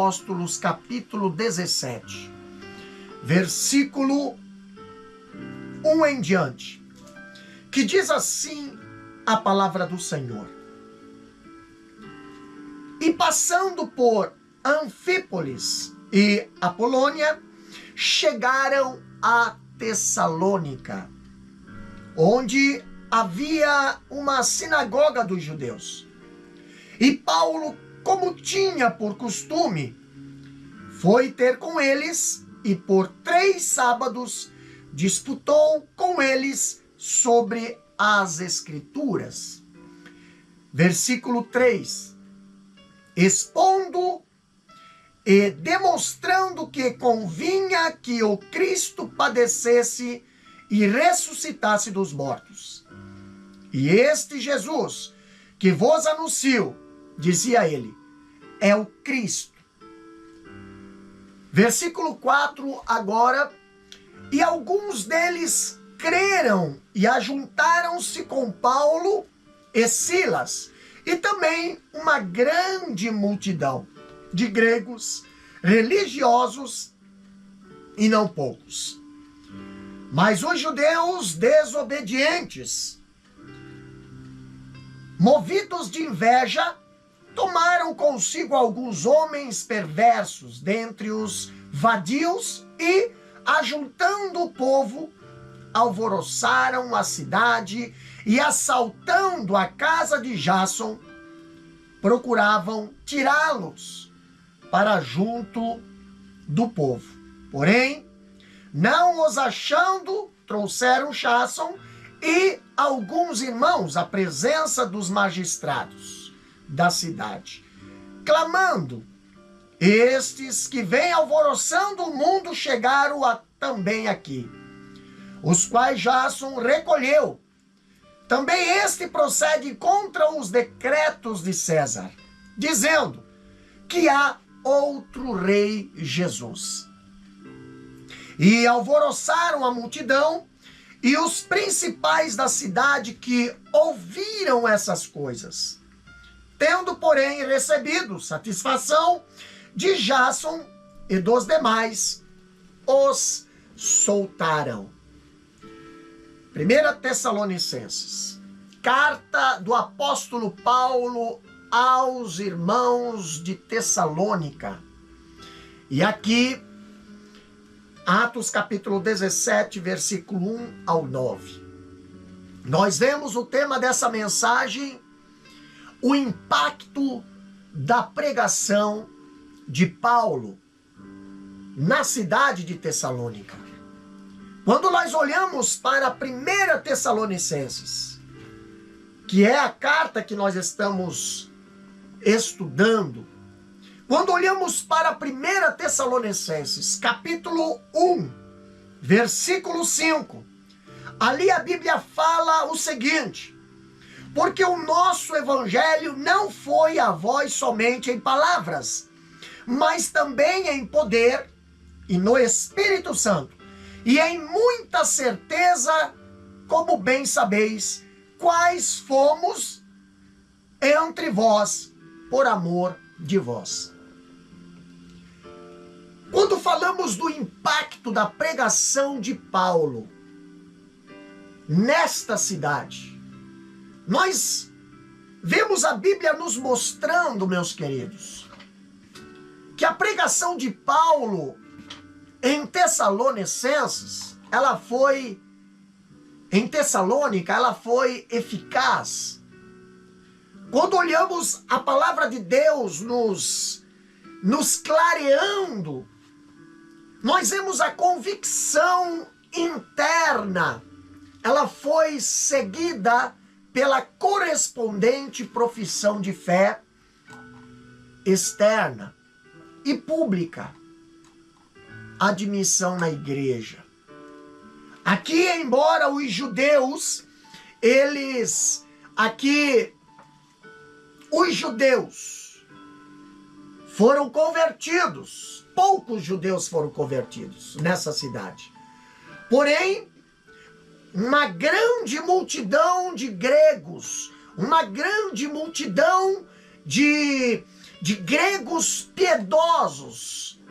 Apóstolos, capítulo 17, versículo 1 em diante, que diz assim a palavra do Senhor. E passando por Anfípolis e Apolônia, chegaram a Tessalônica, onde havia uma sinagoga dos judeus. E Paulo, como tinha por costume, foi ter com eles e por 3 sábados disputou com eles sobre as Escrituras. Versículo 3. Expondo e demonstrando que convinha que o Cristo padecesse e ressuscitasse dos mortos. E este Jesus, que vos anuncio, dizia ele, é o Cristo. Versículo 4 agora. E alguns deles creram e ajuntaram-se com Paulo e Silas, e também uma grande multidão de gregos, religiosos e não poucos. Mas os judeus desobedientes, movidos de inveja, tomaram consigo alguns homens perversos dentre os vadios e, ajuntando o povo, alvoroçaram a cidade e, assaltando a casa de Jason, procuravam tirá-los para junto do povo. Porém, não os achando, trouxeram Jason e alguns irmãos à presença dos magistrados da cidade, clamando: estes que vêm alvoroçando o mundo chegaram também aqui, os quais Jason recolheu. Também este procede contra os decretos de César, dizendo que há outro rei Jesus. E alvoroçaram a multidão e os principais da cidade que ouviram essas coisas. Tendo, porém, recebido satisfação de Jason e dos demais, os soltaram. 1 Tessalonicenses, carta do apóstolo Paulo aos irmãos de Tessalônica. E aqui, Atos capítulo 17, versículo 1 ao 9. Nós vemos o tema dessa mensagem, o impacto da pregação de Paulo na cidade de Tessalônica. Quando nós olhamos para a 1 Tessalonicenses, que é a carta que nós estamos estudando, quando olhamos para a 1 Tessalonicenses, capítulo 1, versículo 5, ali a Bíblia fala o seguinte: porque o nosso evangelho não foi a vós somente em palavras, mas também em poder e no Espírito Santo, e em muita certeza, como bem sabeis, quais fomos entre vós por amor de vós. Quando falamos do impacto da pregação de Paulo nesta cidade, nós vemos a Bíblia nos mostrando, meus queridos, que a pregação de Paulo em Tessalonicenses, em Tessalônica, ela foi eficaz. Quando olhamos a palavra de Deus nos clareando, nós vemos a convicção interna. Ela foi seguida pela correspondente profissão de fé externa e pública. Admissão na igreja. Aqui, embora os judeus, os judeus foram convertidos, poucos judeus foram convertidos nessa cidade. Porém, uma grande multidão de gregos, uma grande multidão de de gregos piedosos,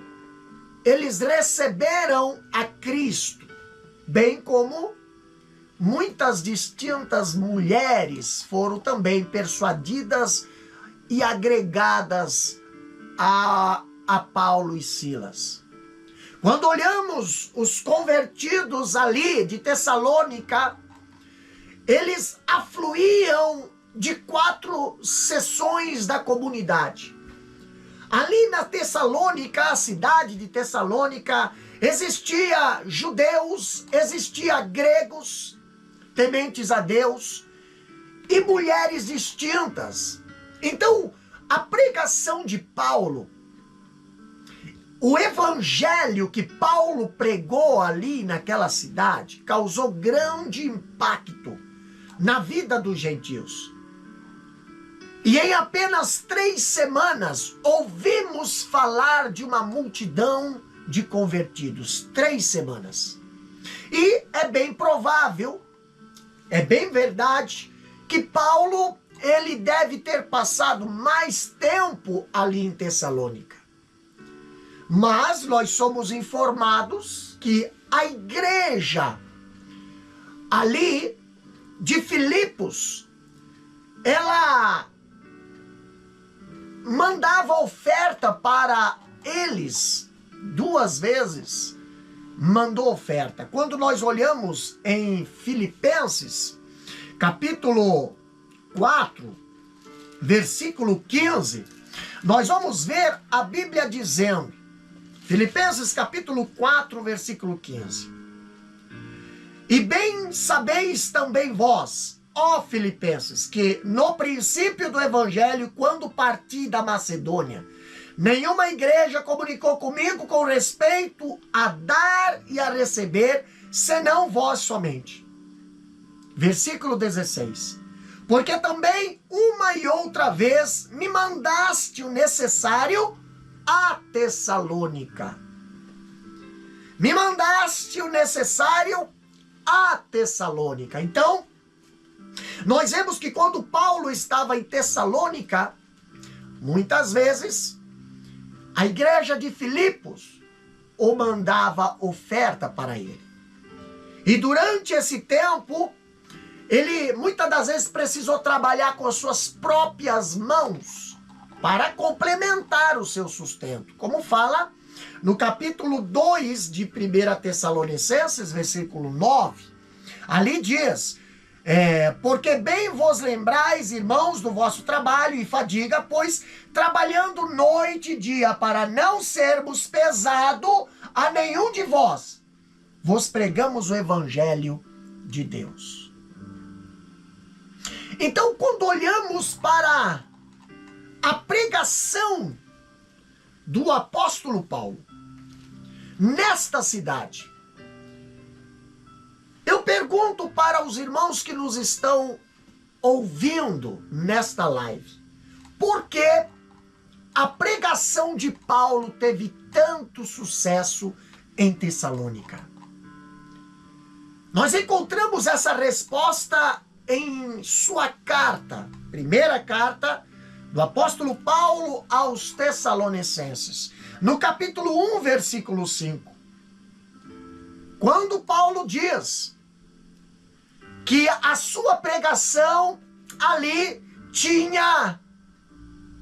eles receberam a Cristo, bem como muitas distintas mulheres foram também persuadidas e agregadas a Paulo e Silas. Quando olhamos os convertidos ali de Tessalônica, eles afluíam de 4 seções da comunidade. Ali na Tessalônica, a cidade de Tessalônica, existia judeus, existia gregos, tementes a Deus, e mulheres distintas. Então, a pregação de Paulo, o evangelho que Paulo pregou ali naquela cidade, causou grande impacto na vida dos gentios. E em apenas 3 semanas, ouvimos falar de uma multidão de convertidos. 3 semanas. E é bem provável, é bem verdade, que Paulo, ele deve ter passado mais tempo ali em Tessalônica. Mas nós somos informados que a igreja ali de Filipos, ela mandava oferta para eles 2 vezes, mandou oferta. Quando nós olhamos em Filipenses, capítulo 4, versículo 15, nós vamos ver a Bíblia dizendo, Filipenses capítulo 4, versículo 15. E bem sabeis também vós, ó Filipenses, que no princípio do evangelho, quando parti da Macedônia, nenhuma igreja comunicou comigo com respeito a dar e a receber, senão vós somente. Versículo 16. Porque também uma e outra vez me mandaste o necessário a Tessalônica. Me mandaste o necessário a Tessalônica. Então, nós vemos que quando Paulo estava em Tessalônica, muitas vezes, a igreja de Filipos o mandava oferta para ele. E durante esse tempo, ele muitas das vezes precisou trabalhar com as suas próprias mãos para complementar o seu sustento. Como fala no capítulo 2 de 1 Tessalonicenses, versículo 9, ali diz, porque bem vos lembrais, irmãos, do vosso trabalho e fadiga, pois trabalhando noite e dia para não sermos pesado a nenhum de vós, vos pregamos o evangelho de Deus. Então, quando olhamos para a pregação do apóstolo Paulo nesta cidade, eu pergunto para os irmãos que nos estão ouvindo nesta live, por que a pregação de Paulo teve tanto sucesso em Tessalônica? Nós encontramos essa resposta em sua carta, primeira carta do apóstolo Paulo aos Tessalonicenses, no capítulo 1, versículo 5. Quando Paulo diz que a sua pregação ali tinha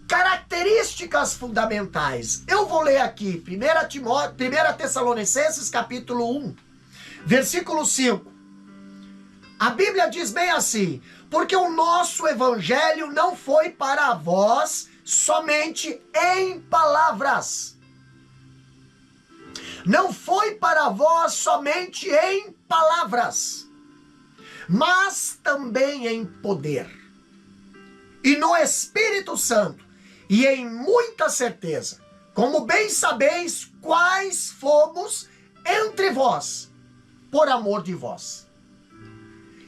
características fundamentais. Eu vou ler aqui, 1 Tessalonicenses, capítulo 1, versículo 5. A Bíblia diz bem assim, porque o nosso evangelho não foi para vós somente em palavras. Não foi para vós somente em palavras, mas também em poder, e no Espírito Santo, e em muita certeza, como bem sabeis quais fomos entre vós, por amor de vós.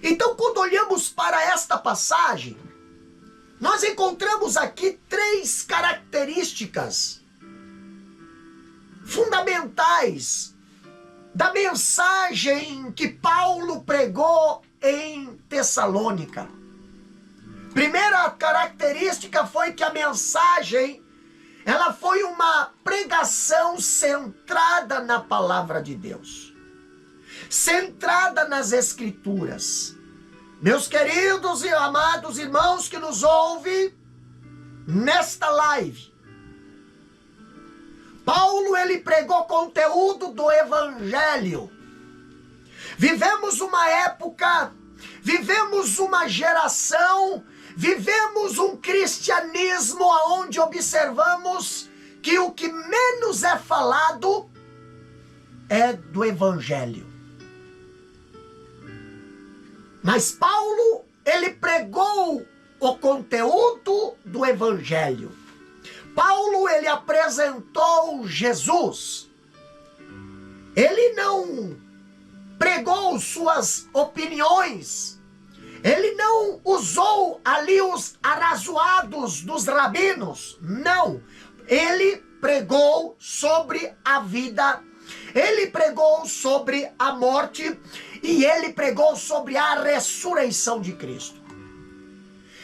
Então, quando olhamos para esta passagem, nós encontramos aqui 3 características fundamentais da mensagem que Paulo pregou em Tessalônica. Primeira característica foi que a mensagem ela foi uma pregação centrada na palavra de Deus, centrada nas Escrituras. Meus queridos e amados irmãos que nos ouvem nesta live, Paulo, ele pregou conteúdo do Evangelho. Vivemos uma época, vivemos uma geração, vivemos um cristianismo onde observamos que o que menos é falado é do Evangelho. Mas Paulo, ele pregou o conteúdo do Evangelho. Paulo, ele apresentou Jesus. Ele não pregou suas opiniões. Ele não usou ali os arrazoados dos rabinos. Não. Ele pregou sobre a vida. Ele pregou sobre a morte. E ele pregou sobre a ressurreição de Cristo.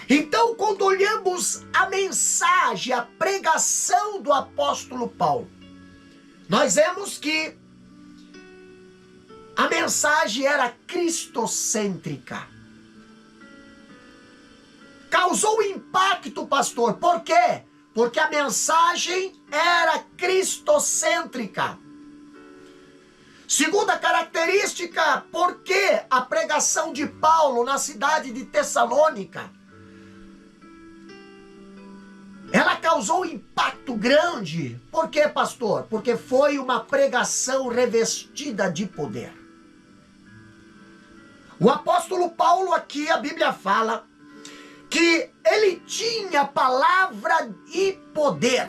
Então, quando olhamos a mensagem, a pregação do apóstolo Paulo, nós vemos que a mensagem era cristocêntrica. Causou impacto, pastor. Por quê? Porque a mensagem era cristocêntrica. Segunda característica, por que a pregação de Paulo na cidade de Tessalônica, ela causou impacto grande? Por quê, pastor? Porque foi uma pregação revestida de poder. O apóstolo Paulo aqui, a Bíblia fala que ele tinha palavra e poder.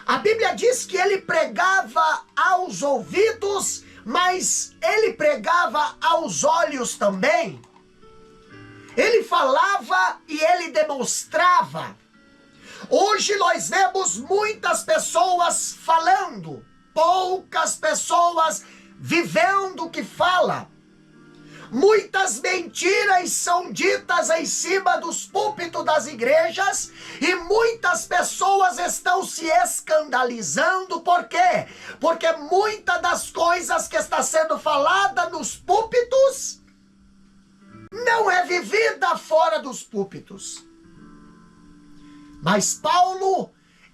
A Bíblia diz que ele pregava aos ouvidos, mas ele pregava aos olhos também. Ele falava e ele demonstrava. Hoje nós vemos muitas pessoas falando, poucas pessoas vivendo o que fala. Muitas mentiras são ditas em cima dos púlpitos das igrejas e muitas pessoas estão se escandalizando. Por quê? Porque muitas das coisas que está sendo falada nos púlpitos não é vivida fora dos púlpitos. Mas Paulo,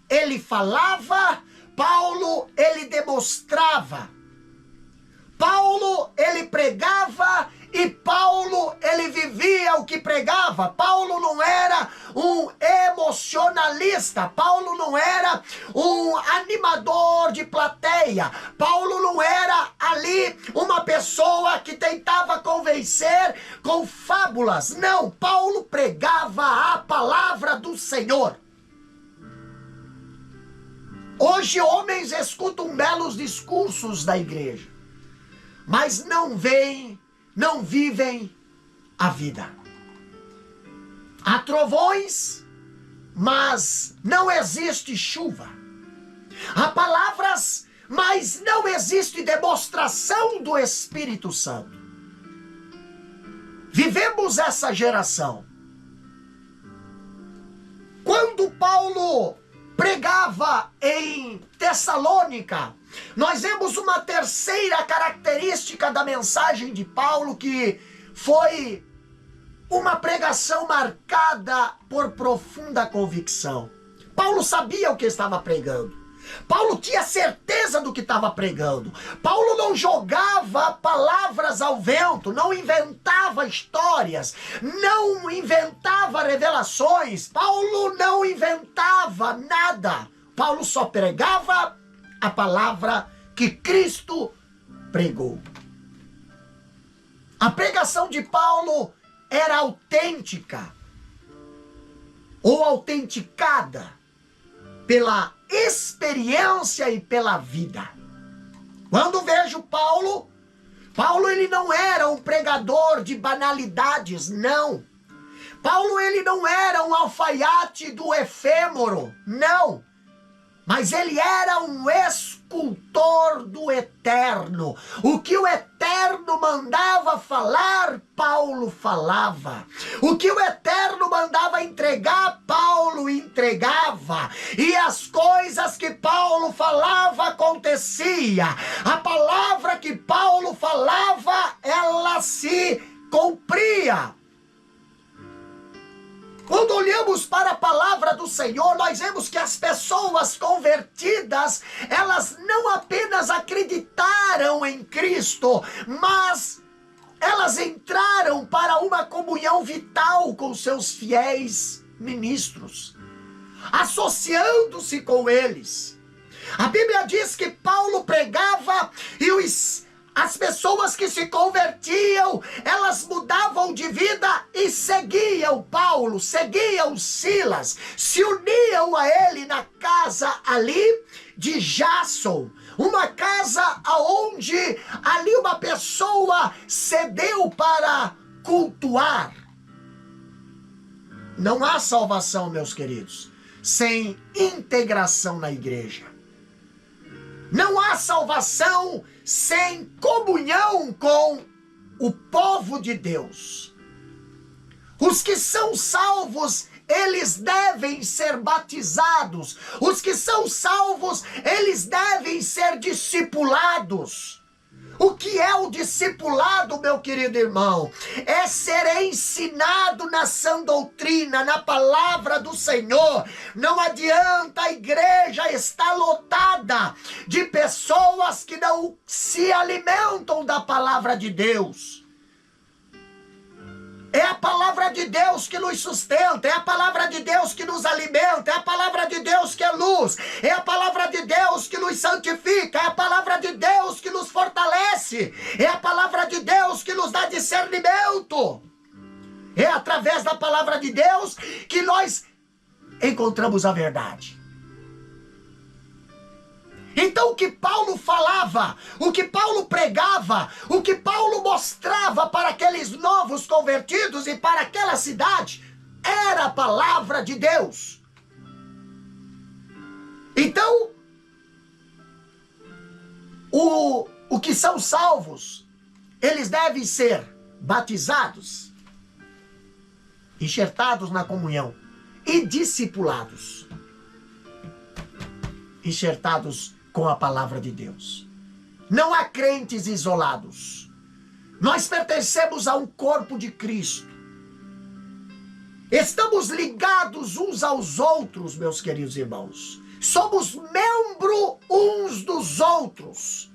ele falava, Paulo, ele demonstrava. Paulo, ele pregava e Paulo, ele vivia o que pregava. Paulo não era um emocionalista. Paulo não era um animador de plateia. Paulo não era ali uma pessoa que tentava convencer com fábulas. Não, Paulo pregava a palavra do Senhor. Hoje homens escutam belos discursos da igreja, mas não veem, não vivem a vida. Há trovões, mas não existe chuva. Há palavras, mas não existe demonstração do Espírito Santo. Vivemos essa geração. Quando Paulo pregava em Tessalônica, nós vemos uma terceira característica da mensagem de Paulo, que foi uma pregação marcada por profunda convicção. Paulo sabia o que estava pregando. Paulo tinha certeza do que estava pregando. Paulo não jogava palavras ao vento, não inventava histórias, não inventava revelações. Paulo não inventava nada. Paulo só pregava a palavra que Cristo pregou. A pregação de Paulo era autêntica ou autenticada pela experiência e pela vida. Quando vejo Paulo, ele não era um pregador de banalidades, não. Paulo, ele não era um alfaiate do efêmero, não. Mas ele era um escultor do eterno. O que o eterno Eterno mandava falar, Paulo falava. O que o Eterno mandava entregar, Paulo entregava. E as coisas que Paulo falava acontecia. A palavra que Paulo falava, ela se cumpria. Quando olhamos para a palavra do Senhor, nós vemos que as pessoas convertidas, elas não apenas acreditaram em Cristo, mas elas entraram para uma comunhão vital com seus fiéis ministros, associando-se com eles. A Bíblia diz que Paulo pregava e as pessoas que se convertiam, elas mudavam de vida e seguiam Paulo, seguiam Silas, se uniam a ele na casa ali de Jasson, uma casa aonde ali uma pessoa cedeu para cultuar. Não há salvação, meus queridos, sem integração na igreja. Não há salvação sem comunhão com o povo de Deus. Os que são salvos, eles devem ser batizados. Os que são salvos, eles devem ser discipulados. O que é o discipulado, meu querido irmão? É ser ensinado na sã doutrina, na palavra do Senhor. Não adianta a igreja estar lotada de pessoas que não se alimentam da palavra de Deus. É a palavra de Deus que nos sustenta, é a palavra de Deus que nos alimenta, é a palavra de Deus que é luz, é a palavra de Deus que nos santifica, é a palavra de Deus que nos fortalece, é a palavra de Deus que nos dá discernimento. É através da palavra de Deus que nós encontramos a verdade. Então o que Paulo falava, o que Paulo pregava, o que Paulo mostrava para aqueles novos convertidos e para aquela cidade, era a palavra de Deus. Então, o que são salvos, eles devem ser batizados, enxertados na comunhão e discipulados. Enxertados com a palavra de Deus. Não há crentes isolados. Nós pertencemos a um corpo de Cristo. Estamos ligados uns aos outros, meus queridos irmãos. Somos membros uns dos outros.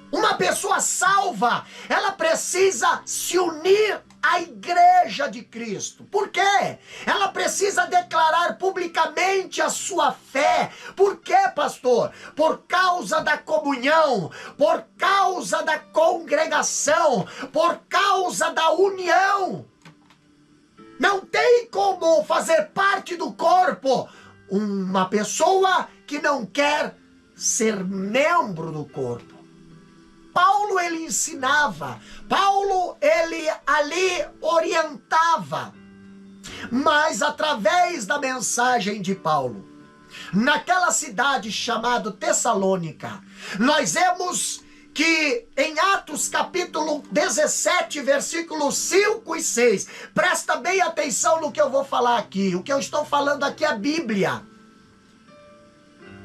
Uma pessoa salva, ela precisa se unir à igreja de Cristo. Por quê? Ela precisa declarar publicamente a sua fé. Por quê, pastor? Por causa da comunhão, por causa da congregação, por causa da união. Não tem como fazer parte do corpo uma pessoa que não quer ser membro do corpo. Paulo, ele ensinava, Paulo, ele ali orientava, mas através da mensagem de Paulo, naquela cidade chamada Tessalônica, nós vemos que em Atos capítulo 17, versículos 5 e 6, presta bem atenção no que eu vou falar aqui, o que eu estou falando aqui é a Bíblia.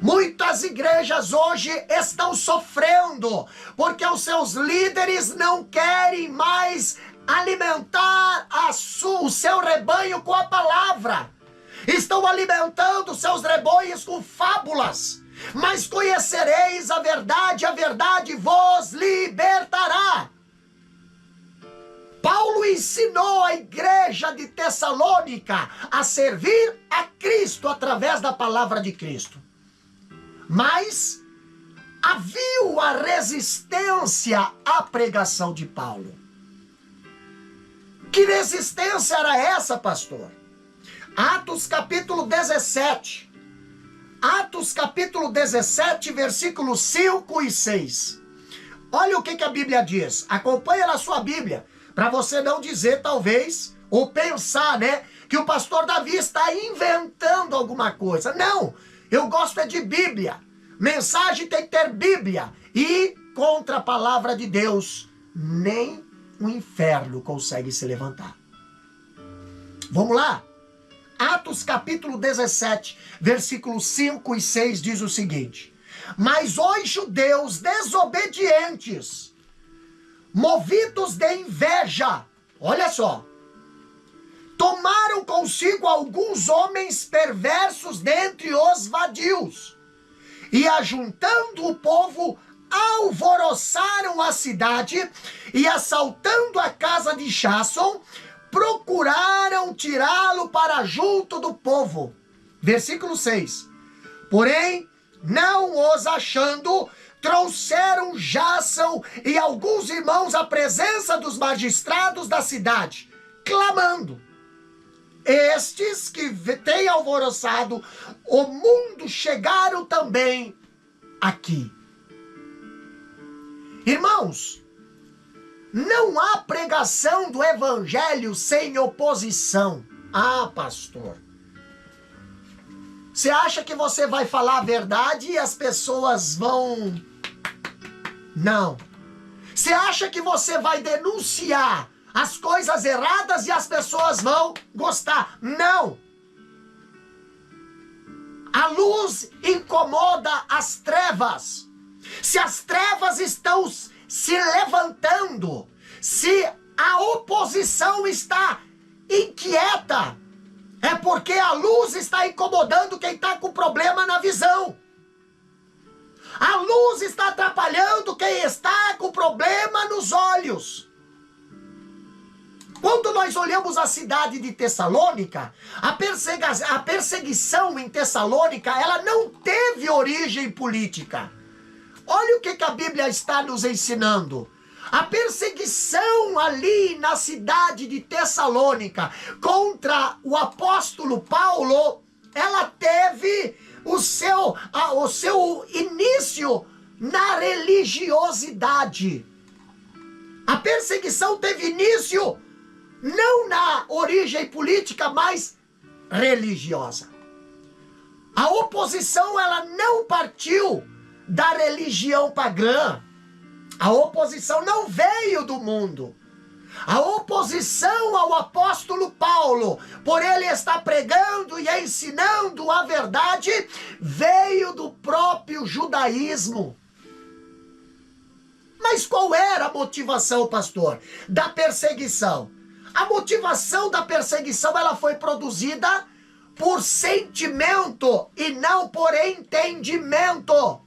Muitas igrejas hoje estão sofrendo porque os seus líderes não querem mais alimentar o seu rebanho com a palavra. Estão alimentando seus rebanhos com fábulas. Mas conhecereis a verdade vos libertará. Paulo ensinou a igreja de Tessalônica a servir a Cristo através da palavra de Cristo. Mas havia a resistência à pregação de Paulo. Que resistência era essa, pastor? Atos capítulo 17. Atos capítulo 17, versículos 5 e 6. Olha o que a Bíblia diz. Acompanha na sua Bíblia, para você não dizer, talvez, ou pensar, né, que o pastor Davi está inventando alguma coisa. Não! Eu gosto é de Bíblia. Mensagem tem que ter Bíblia. E contra a palavra de Deus nem o inferno consegue se levantar. Vamos lá. Atos capítulo 17, versículos 5 e 6 diz o seguinte: mas os judeus desobedientes, movidos de inveja, olha só, tomaram consigo alguns homens perversos dentre os vadios, e ajuntando o povo, alvoroçaram a cidade, e assaltando a casa de Jasson, procuraram tirá-lo para junto do povo. Versículo 6. Porém, não os achando, trouxeram Jasson e alguns irmãos à presença dos magistrados da cidade, clamando: estes que têm alvoroçado o mundo chegaram também aqui. Irmãos, não há pregação do evangelho sem oposição. Ah, pastor, você acha que você vai falar a verdade e as pessoas vão... Não. Você acha que você vai denunciar as coisas erradas e as pessoas vão gostar? Não. A luz incomoda as trevas. Se as trevas estão se levantando, se a oposição está inquieta, é porque a luz está incomodando quem está com problema na visão. A luz está atrapalhando quem está com problema nos olhos. Quando nós olhamos a cidade de Tessalônica, a perseguição em Tessalônica, ela não teve origem política. Olha o que a Bíblia está nos ensinando. A perseguição ali na cidade de Tessalônica contra o apóstolo Paulo, ela teve o seu início na religiosidade. A perseguição teve início não na origem política, mas religiosa. A oposição, ela não partiu da religião pagã. A oposição não veio do mundo. A oposição ao apóstolo Paulo, por ele estar pregando e ensinando a verdade, veio do próprio judaísmo. Mas qual era a motivação, pastor, da perseguição? A motivação da perseguição, ela foi produzida por sentimento e não por entendimento.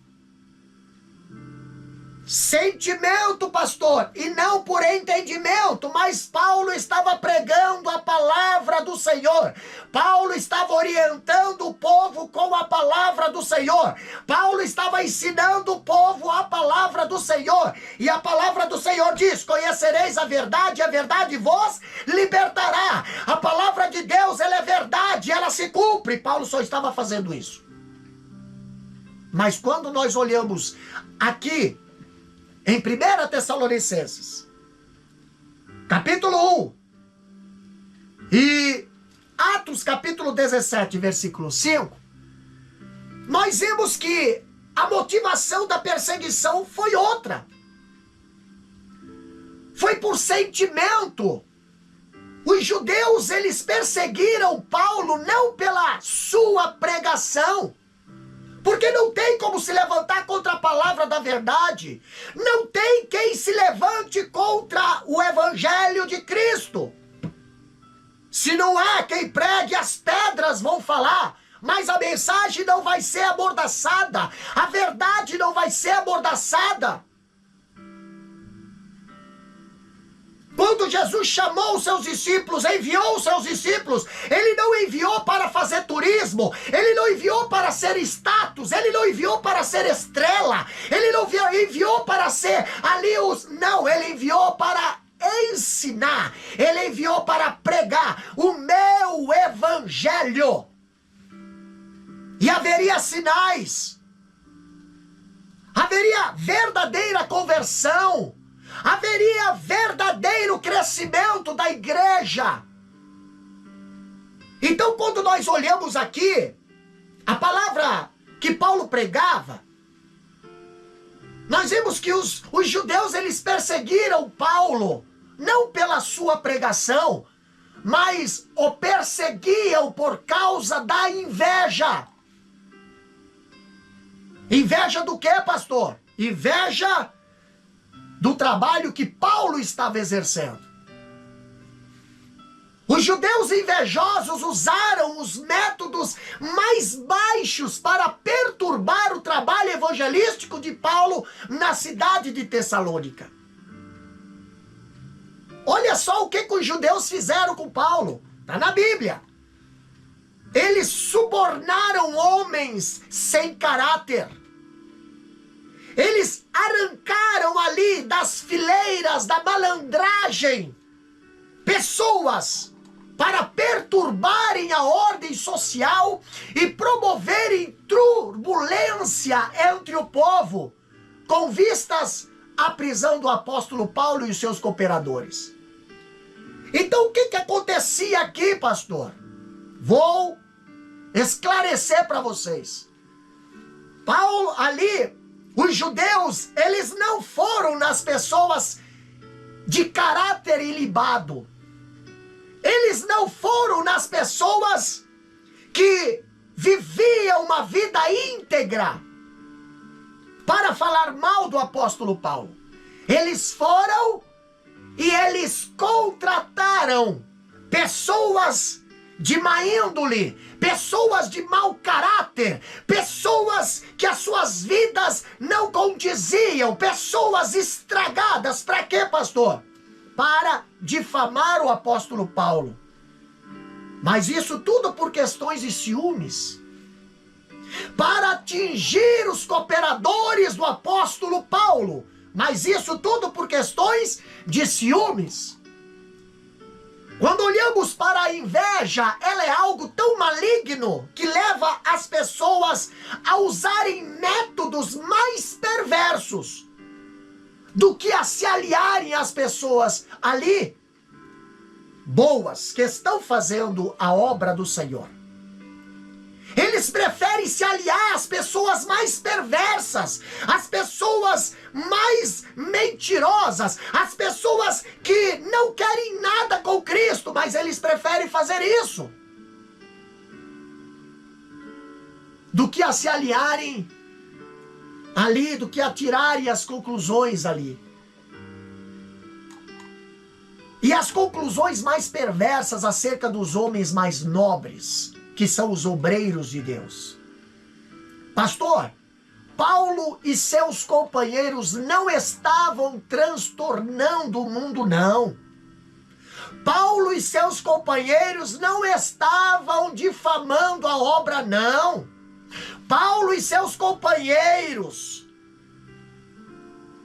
Sentimento, pastor, e não por entendimento, mas Paulo estava pregando a palavra do Senhor. Paulo estava orientando o povo com a palavra do Senhor. Paulo estava ensinando o povo a palavra do Senhor. E a palavra do Senhor diz: conhecereis a verdade vos libertará. A palavra de Deus, ela é verdade, ela se cumpre. Paulo só estava fazendo isso. Mas quando nós olhamos aqui, em 1 Tessalonicenses, capítulo 1, e Atos, capítulo 17, versículo 5, nós vimos que a motivação da perseguição foi outra. Foi por sentimento. Os judeus, eles perseguiram Paulo não pela sua pregação, porque não tem como se levantar contra a palavra da verdade. Não tem quem se levante contra o evangelho de Cristo. Se não há quem pregue, as pedras vão falar, mas a mensagem não vai ser amordaçada. A verdade não vai ser amordaçada. Quando Jesus chamou os seus discípulos, enviou os seus discípulos, ele não enviou para fazer turismo, ele não enviou para ser status, ele não enviou para ser estrela, ele não enviou para ser ali os... Não, ele enviou para ensinar, ele enviou para pregar o meu evangelho. E haveria sinais, haveria verdadeira conversão, haveria verdadeiro crescimento da igreja. Então, quando nós olhamos aqui, a palavra que Paulo pregava, Nós vemos que os judeus, eles perseguiram Paulo, não pela sua pregação, mas o perseguiam por causa da inveja. Inveja do quê, pastor? Inveja do trabalho que Paulo estava exercendo. Os judeus invejosos usaram os métodos mais baixos para perturbar o trabalho evangelístico de Paulo na cidade de Tessalônica. Olha só o que os judeus fizeram com Paulo. Está na Bíblia. Eles subornaram homens sem caráter. Eles arrancaram ali das fileiras da malandragem pessoas para perturbarem a ordem social e promoverem turbulência entre o povo, com vistas à prisão do apóstolo Paulo e os seus cooperadores. Então o que acontecia aqui, pastor? Vou esclarecer para vocês. Paulo ali, os judeus, eles não foram nas pessoas de caráter ilibado. Eles não foram nas pessoas que viviam uma vida íntegra para falar mal do apóstolo Paulo. Eles foram e eles contrataram pessoas de má índole, pessoas de mau caráter, pessoas que as suas vidas não condiziam, pessoas estragadas. Para quê, pastor? Para difamar o apóstolo Paulo. Mas isso tudo por questões de ciúmes. Para atingir os cooperadores do apóstolo Paulo. Mas isso tudo por questões de ciúmes. Quando olhamos para a inveja, ela é algo tão maligno que leva as pessoas a usarem métodos mais perversos do que a se aliarem às pessoas ali boas, que estão fazendo a obra do Senhor. Eles preferem se aliar às pessoas mais perversas, às pessoas mais mentirosas, às pessoas que não querem nada com Cristo, mas eles preferem fazer isso do que a se aliarem ali, do que a tirarem as conclusões ali. E as conclusões mais perversas acerca dos homens mais nobres, que são os obreiros de Deus. Pastor, Paulo e seus companheiros não estavam transtornando o mundo, não. Paulo e seus companheiros não estavam difamando a obra, não. Paulo e seus companheiros,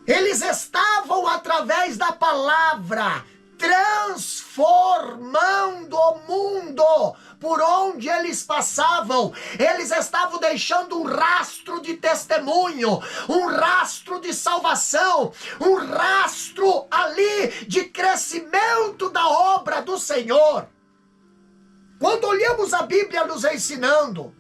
eles estavam, através da palavra, transformando o mundo por onde eles passavam. Eles estavam deixando um rastro de testemunho, um rastro de salvação, um rastro ali de crescimento da obra do Senhor. Quando olhamos a Bíblia nos ensinando,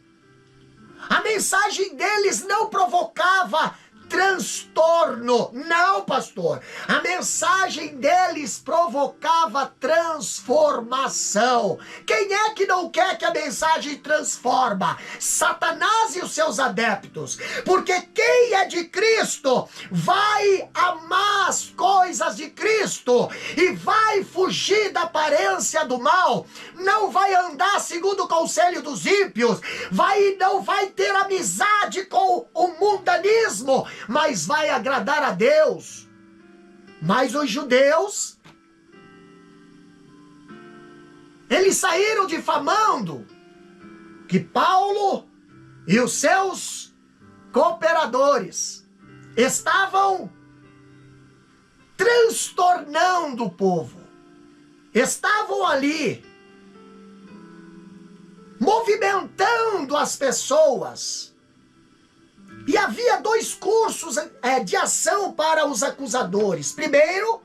a mensagem deles não provocava transtorno. Não, pastor. A mensagem deles provocava transformação. Quem é que não quer que a mensagem transforma? Satanás e os seus adeptos. Porque quem é de Cristo vai amar as coisas de Cristo e vai fugir da aparência do mal. Não vai andar segundo o conselho dos ímpios. Não vai ter amizade com o mundanismo, mas vai agradar a Deus. Mas os judeus, eles saíram difamando que Paulo e os seus cooperadores estavam transtornando o povo. Estavam ali movimentando as pessoas. E havia dois cursos de ação para os acusadores. Primeiro,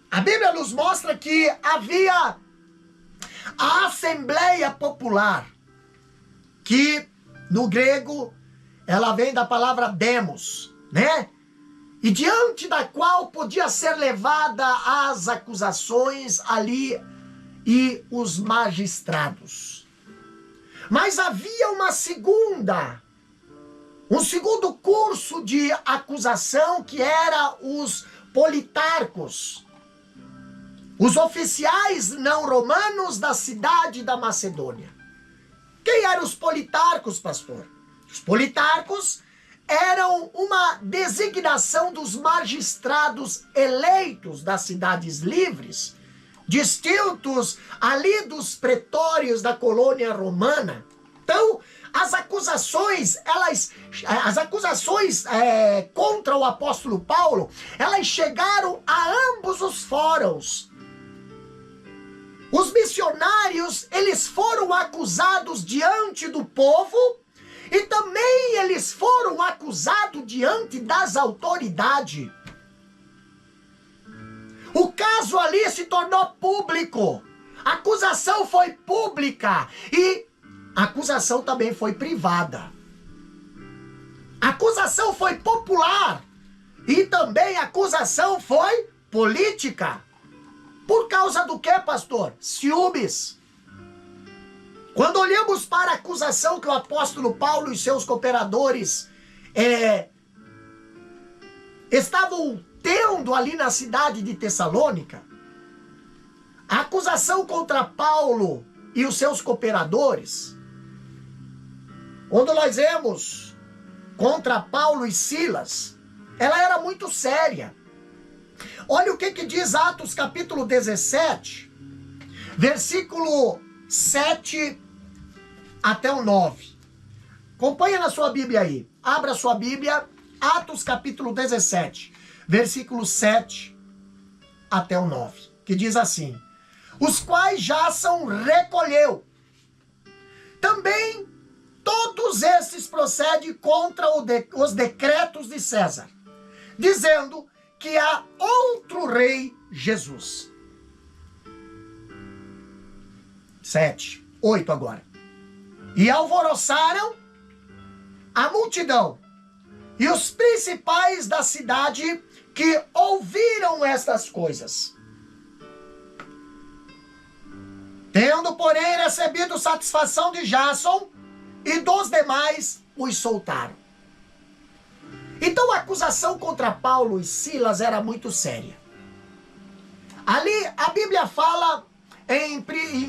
a Bíblia nos mostra que havia a Assembleia Popular, que no grego ela vem da palavra demos, né? e diante da qual podia ser levada as acusações ali e os magistrados. Mas havia um segundo curso de acusação, que era os politarcos, os oficiais não romanos da cidade da Macedônia. Quem eram os politarcos, pastor? Os politarcos eram uma designação dos magistrados eleitos das cidades livres, distintos ali dos pretórios da colônia romana. Então, as acusações contra o apóstolo Paulo, elas chegaram a ambos os fóruns. Os missionários, eles foram acusados diante do povo, e também eles foram acusados diante das autoridades. O caso ali se tornou público. A acusação foi pública e a acusação também foi privada. A acusação foi popular e também a acusação foi política. Por causa do que, pastor? Ciúmes. Quando olhamos para a acusação que o apóstolo Paulo e seus cooperadores estavam tendo ali na cidade de Tessalônica, a acusação contra Paulo e os seus cooperadores, quando nós vemos contra Paulo e Silas, ela era muito séria. Olha o que diz Atos capítulo 17, versículo 7 até o 9. Acompanha na sua Bíblia aí. Abra sua Bíblia, Atos capítulo 17, versículo 7 até o 9. Que diz assim: os quais Jason recolheu. Também todos esses procedem contra os decretos de César, dizendo que há outro rei, Jesus. 7, 8 agora. E alvoroçaram a multidão e os principais da cidade que ouviram estas coisas. Tendo, porém, recebido satisfação de Jason e dos demais, os soltaram. Então a acusação contra Paulo e Silas era muito séria. Ali a Bíblia fala em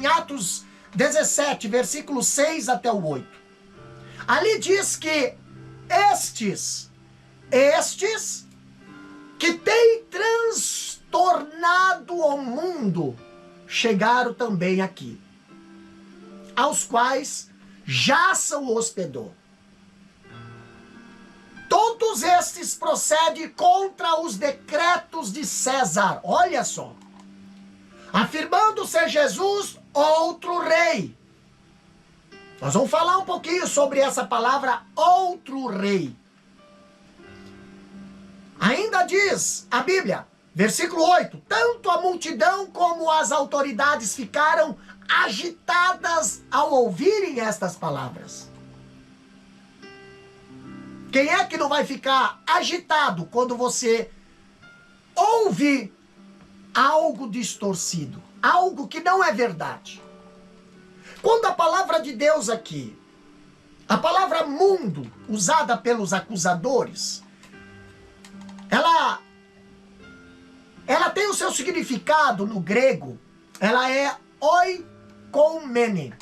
Atos 17, versículo 6 até o 8. Ali diz que estes que têm transtornado o mundo chegaram também aqui, aos quais Jason hospedou. Todos estes procedem contra os decretos de César. Olha só. Afirmando ser Jesus outro rei. Nós vamos falar um pouquinho sobre essa palavra outro rei. Ainda diz a Bíblia, versículo 8, tanto a multidão como as autoridades ficaram agitadas ao ouvirem estas palavras. Quem é que não vai ficar agitado quando você ouve algo distorcido, algo que não é verdade? Quando a palavra de Deus aqui, a palavra mundo, usada pelos acusadores, ela tem o seu significado no grego, ela é oikoumene,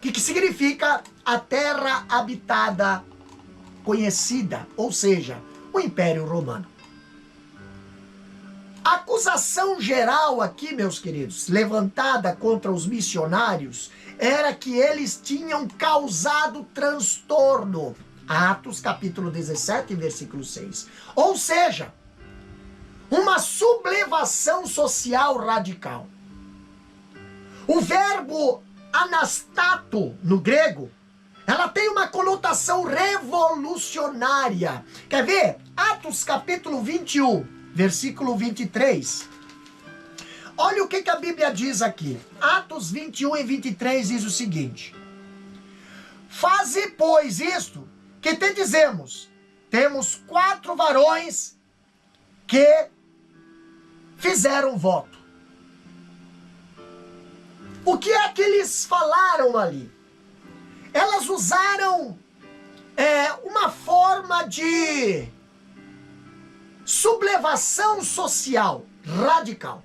que significa a terra habitada conhecida, ou seja, o Império Romano. A acusação geral aqui, meus queridos, levantada contra os missionários, era que eles tinham causado transtorno. Atos capítulo 17, versículo 6. Ou seja, uma sublevação social radical. O verbo anastato, no grego, ela tem uma conotação revolucionária. Quer ver? Atos capítulo 21, versículo 23. Olha o que a Bíblia diz aqui. Atos 21 e 23 diz o seguinte: faze, pois, isto que te dizemos. Temos 4 varões que fizeram voto. O que é que eles falaram ali? Elas usaram uma forma de sublevação social radical.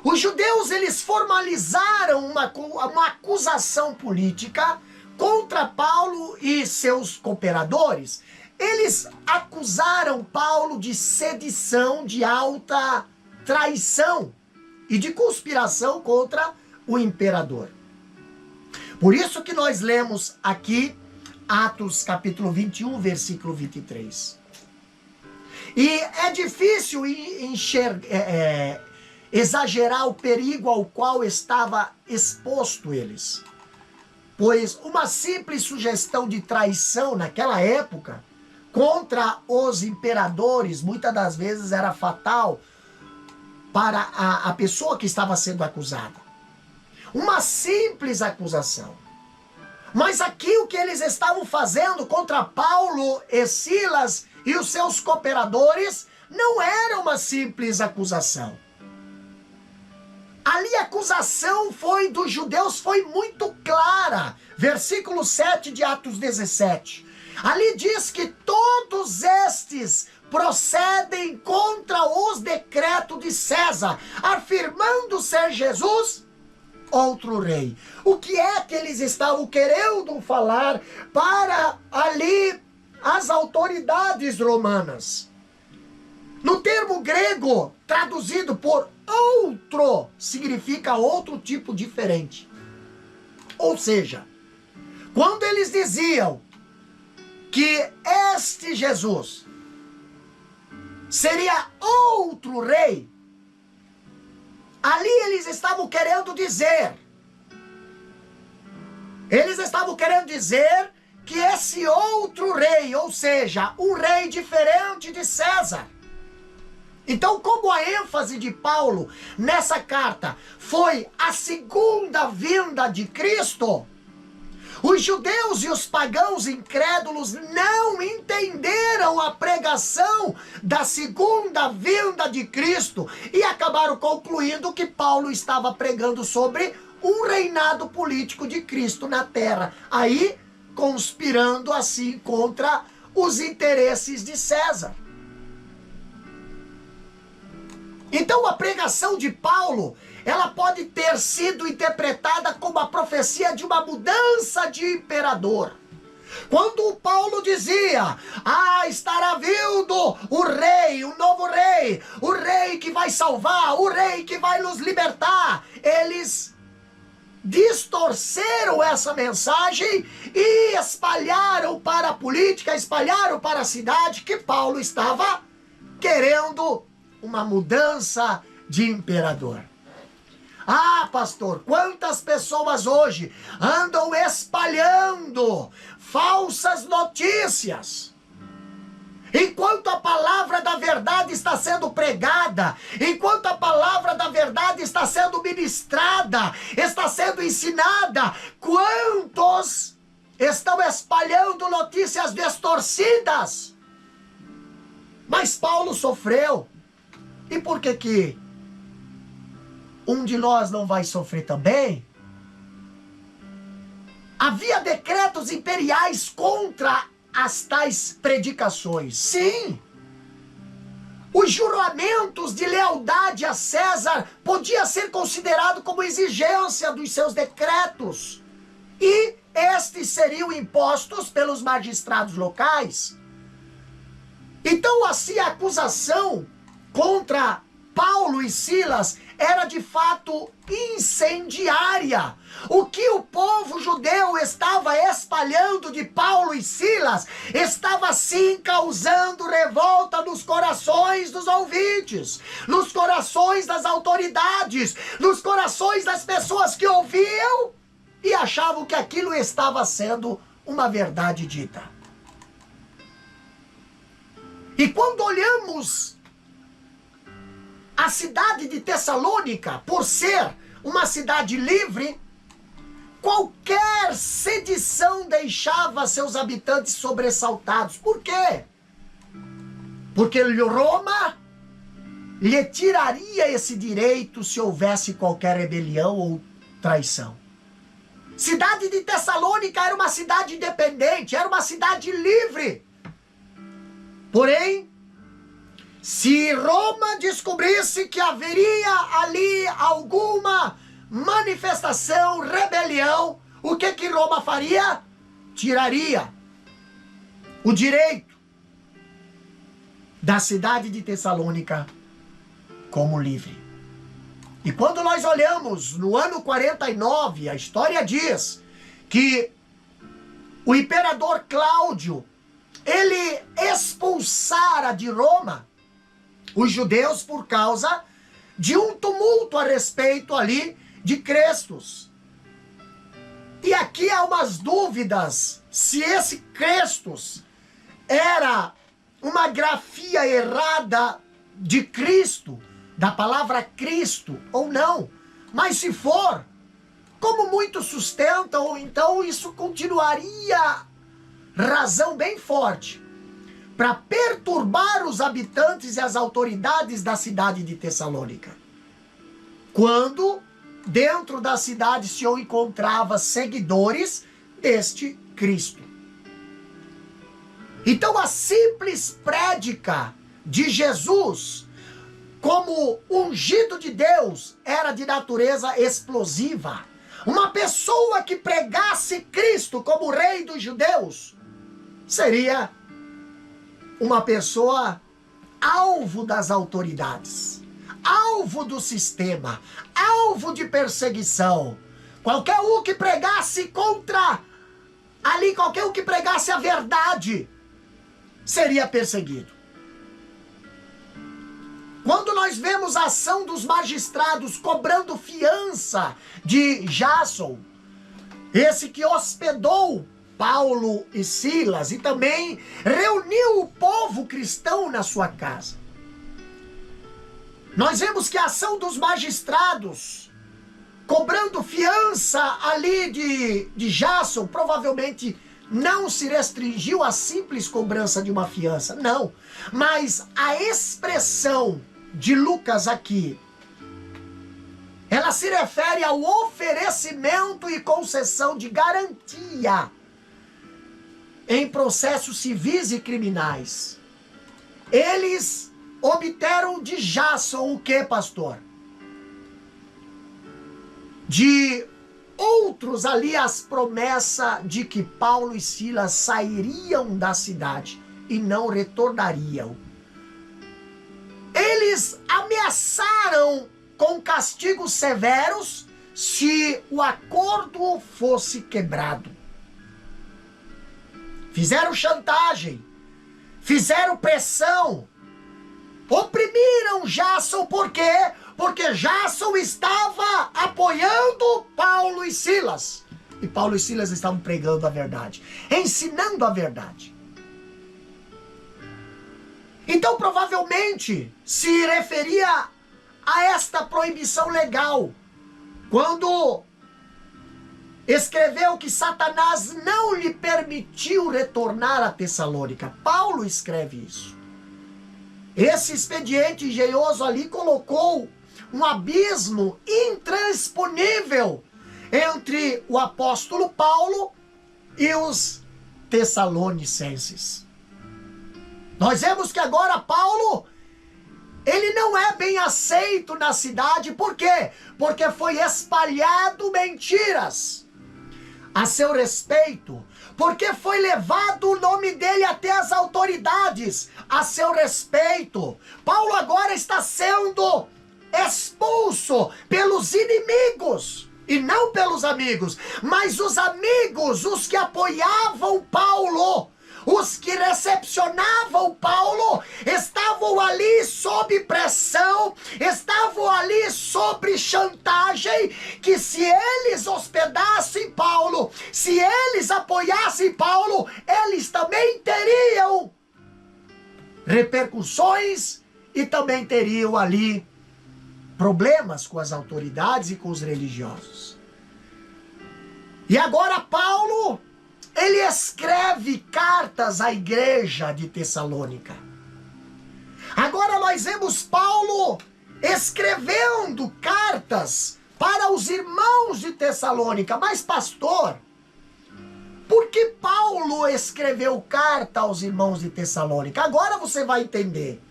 Os judeus, eles formalizaram uma acusação política contra Paulo e seus cooperadores. Eles acusaram Paulo de sedição, de alta traição e de conspiração contra o imperador. Por isso que nós lemos aqui Atos capítulo 21, versículo 23. E é difícil exagerar o perigo ao qual estava exposto eles. Pois uma simples sugestão de traição naquela época contra os imperadores, muitas das vezes era fatal para a pessoa que estava sendo acusada. Uma simples acusação. Mas aqui o que eles estavam fazendo contra Paulo e Silas e os seus cooperadores não era uma simples acusação. Ali a acusação dos judeus foi muito clara. Versículo 7 de Atos 17. Ali diz que todos estes procedem contra os decretos de César, afirmando ser Jesus outro rei. O que é que eles estavam querendo falar para ali as autoridades romanas? No termo grego, traduzido por outro, significa outro tipo diferente. Ou seja, quando eles diziam que este Jesus seria outro rei, ali eles estavam querendo dizer que esse outro rei, ou seja, um rei diferente de César. Então, como a ênfase de Paulo nessa carta foi a segunda vinda de Cristo, os judeus e os pagãos incrédulos não entenderam a pregação da segunda vinda de Cristo e acabaram concluindo que Paulo estava pregando sobre um reinado político de Cristo na terra, aí conspirando assim contra os interesses de César. Então a pregação de Paulo, ela pode ter sido interpretada como a profecia de uma mudança de imperador. Quando Paulo dizia, estará vindo o rei, o novo rei, o rei que vai salvar, o rei que vai nos libertar, eles distorceram essa mensagem e espalharam para a política, espalharam para a cidade que Paulo estava querendo uma mudança de imperador. Pastor, quantas pessoas hoje andam espalhando falsas notícias, enquanto a palavra da verdade está sendo pregada, enquanto a palavra da verdade está sendo ministrada, está sendo ensinada, quantos estão espalhando notícias distorcidas? Mas Paulo sofreu. E por que um de nós não vai sofrer também? Havia decretos imperiais contra as tais predicações. Sim! Os juramentos de lealdade a César podiam ser considerados como exigência dos seus decretos. E estes seriam impostos pelos magistrados locais. Então, assim, a acusação contra Paulo e Silas era de fato incendiária. O que o povo judeu estava espalhando de Paulo e Silas estava sim causando revolta nos corações dos ouvintes, nos corações das autoridades, nos corações das pessoas que ouviam e achavam que aquilo estava sendo uma verdade dita. E quando olhamos a cidade de Tessalônica, por ser uma cidade livre, qualquer sedição deixava seus habitantes sobressaltados. Por quê? porque Roma lhe tiraria esse direito se houvesse qualquer rebelião ou traição. Cidade de Tessalônica era uma cidade independente, era uma cidade livre. Porém, se Roma descobrisse que haveria ali alguma manifestação, rebelião, o que Roma faria? Tiraria o direito da cidade de Tessalônica como livre. E quando nós olhamos no ano 49, a história diz que o imperador Cláudio, ele expulsara de Roma os judeus por causa de um tumulto a respeito ali de Crestos. E aqui há umas dúvidas se esse Crestos era uma grafia errada de Cristo, da palavra Cristo, ou não. Mas se for, como muitos sustentam, então isso continuaria razão bem forte para perturbar os habitantes e as autoridades da cidade de Tessalônica. Quando dentro da cidade se encontrava seguidores deste Cristo. Então a simples prédica de Jesus como ungido de Deus era de natureza explosiva. Uma pessoa que pregasse Cristo como rei dos judeus seria uma pessoa alvo das autoridades, alvo do sistema, alvo de perseguição. Qualquer um que pregasse contra ali, qualquer um que pregasse a verdade seria perseguido. Quando nós vemos a ação dos magistrados cobrando fiança de Jason, esse que hospedou Paulo e Silas e também reuniu o povo cristão na sua casa, nós vemos que a ação dos magistrados cobrando fiança ali de Jason provavelmente não se restringiu à simples cobrança de uma fiança, não. Mas a expressão de Lucas aqui, ela se refere ao oferecimento e concessão de garantia em processos civis e criminais. Eles obteram de Jason o que, pastor? De outros ali as promessas de que Paulo e Silas sairiam da cidade e não retornariam. Eles ameaçaram com castigos severos se o acordo fosse quebrado. Fizeram chantagem, fizeram pressão, oprimiram Jason. Por quê? Porque Jason estava apoiando Paulo e Silas. E Paulo e Silas estavam pregando a verdade, ensinando a verdade. Então, provavelmente, se referia a esta proibição legal, quando escreveu que Satanás não lhe permitiu retornar a Tessalônica. Paulo escreve isso. Esse expediente engenhoso ali colocou um abismo intransponível entre o apóstolo Paulo e os tessalonicenses. Nós vemos que agora Paulo, ele não é bem aceito na cidade. Por quê? Porque foi espalhado mentiras a seu respeito, porque foi levado o nome dele até as autoridades a seu respeito. Paulo agora está sendo expulso pelos inimigos e não pelos amigos, mas os amigos, os que apoiavam Paulo, os que recepcionavam Paulo, estavam ali sob pressão, estavam ali sob chantagem, que se eles hospedassem Paulo, se eles apoiassem Paulo, eles também teriam repercussões e também teriam ali problemas com as autoridades e com os religiosos. E agora Paulo, ele escreve cartas à igreja de Tessalônica. Agora nós vemos Paulo escrevendo cartas para os irmãos de Tessalônica. Mas, pastor, por que Paulo escreveu carta aos irmãos de Tessalônica? Agora você vai entender.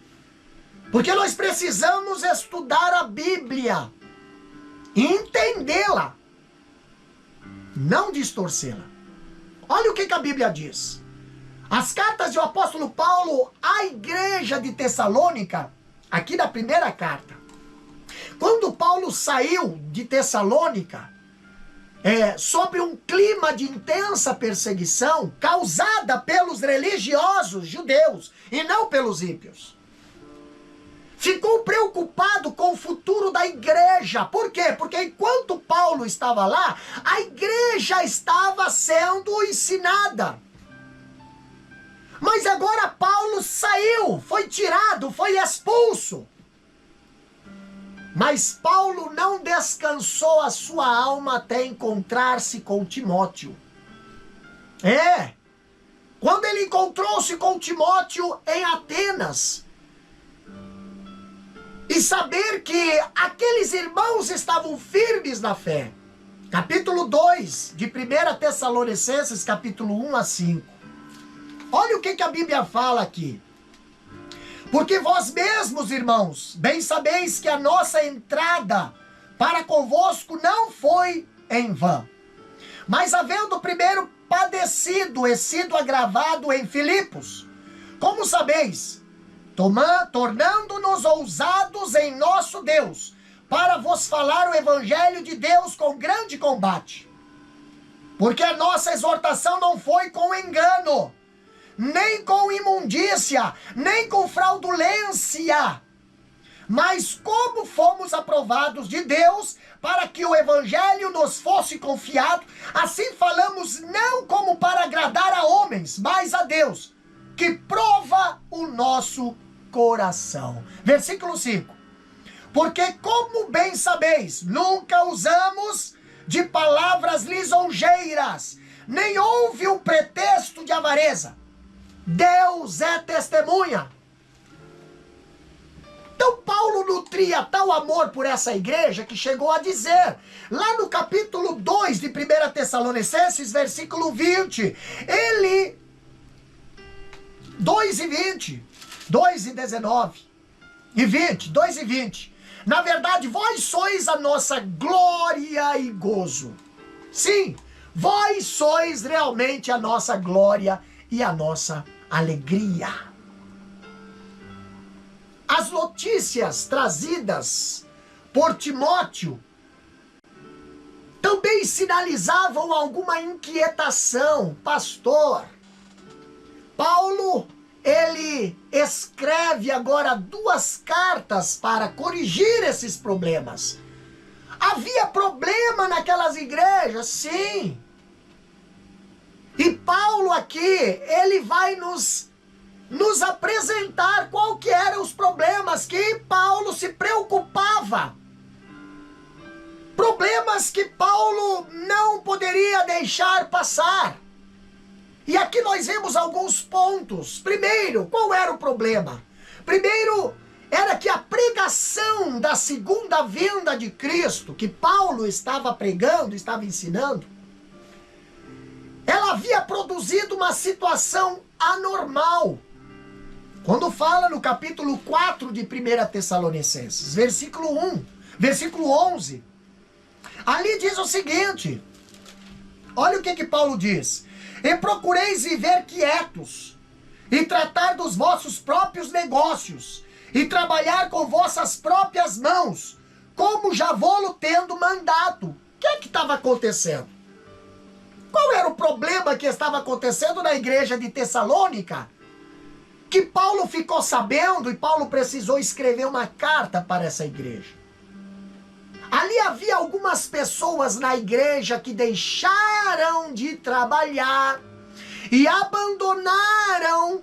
Porque nós precisamos estudar a Bíblia, entendê-la, não distorcê-la. Olha o que a Bíblia diz. As cartas do apóstolo Paulo à igreja de Tessalônica, aqui na primeira carta. Quando Paulo saiu de Tessalônica, sob um clima de intensa perseguição causada pelos religiosos judeus e não pelos ímpios, ficou preocupado com o futuro da igreja. Por quê? Porque enquanto Paulo estava lá, a igreja estava sendo ensinada. Mas agora Paulo saiu, foi tirado, foi expulso. Mas Paulo não descansou a sua alma até encontrar-se com Timóteo. Quando ele encontrou-se com Timóteo em Atenas, e saber que aqueles irmãos estavam firmes na fé. Capítulo 2 de 1 Tessalonicenses, capítulo 1 a 5. Olha o que a Bíblia fala aqui. Porque vós mesmos, irmãos, bem sabeis que a nossa entrada para convosco não foi em vão. Mas havendo primeiro padecido e sido agravado em Filipos, como sabeis, tornando-nos ousados em nosso Deus, para vos falar o evangelho de Deus com grande combate. Porque a nossa exortação não foi com engano, nem com imundícia, nem com fraudulência, mas como fomos aprovados de Deus, para que o evangelho nos fosse confiado, assim falamos não como para agradar a homens, mas a Deus, que prova o nosso coração. Versículo 5. Porque como bem sabeis, nunca usamos de palavras lisonjeiras, nem houve um pretexto de avareza. Deus é testemunha. Então Paulo nutria tal amor por essa igreja que chegou a dizer, lá no capítulo 2 de 1 Tessalonicenses, versículo 20, 2 e 19 e 20, 2 e 20. Na verdade, vós sois a nossa glória e gozo. Sim, vós sois realmente a nossa glória e a nossa alegria. As notícias trazidas por Timóteo também sinalizavam alguma inquietação. Pastor, Paulo, ele escreve agora 2 cartas para corrigir esses problemas. Havia problema naquelas igrejas? Sim. E Paulo aqui, ele vai nos apresentar qual que eram os problemas que Paulo se preocupava. Problemas que Paulo não poderia deixar passar. E aqui nós vemos alguns pontos. Primeiro, qual era o problema? Primeiro, era que a pregação da segunda vinda de Cristo, que Paulo estava pregando, estava ensinando, ela havia produzido uma situação anormal. Quando fala no capítulo 4 de 1 Tessalonicenses, versículo 11, ali diz o seguinte, olha o que Paulo diz: e procureis viver quietos, e tratar dos vossos próprios negócios, e trabalhar com vossas próprias mãos, como já vou-lo tendo mandado. O que estava acontecendo? Qual era o problema que estava acontecendo na igreja de Tessalônica? Que Paulo ficou sabendo e Paulo precisou escrever uma carta para essa igreja. Ali havia algumas pessoas na igreja que deixaram de trabalhar e abandonaram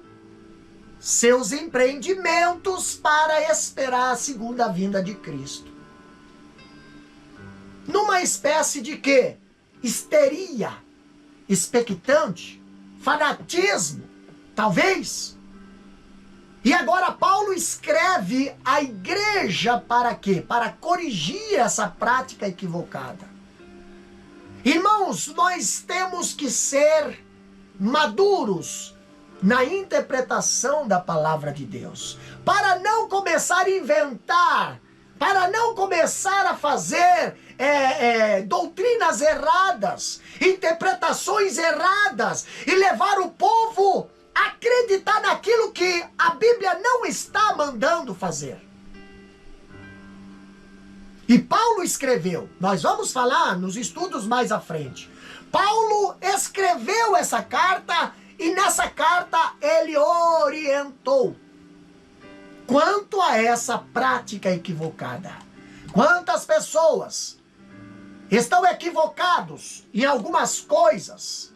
seus empreendimentos para esperar a segunda vinda de Cristo. Numa espécie de quê? Histeria, expectante, fanatismo, talvez. E agora Paulo escreve à igreja para quê? Para corrigir essa prática equivocada. Irmãos, nós temos que ser maduros na interpretação da palavra de Deus, para não começar a inventar, para não começar a fazer doutrinas erradas, interpretações erradas, e levar o povo a acreditar naquilo que a Bíblia não está mandando fazer. E Paulo escreveu, nós vamos falar nos estudos mais à frente, Paulo escreveu essa carta, e nessa carta ele orientou quanto a essa prática equivocada. Quantas pessoas estão equivocados em algumas coisas.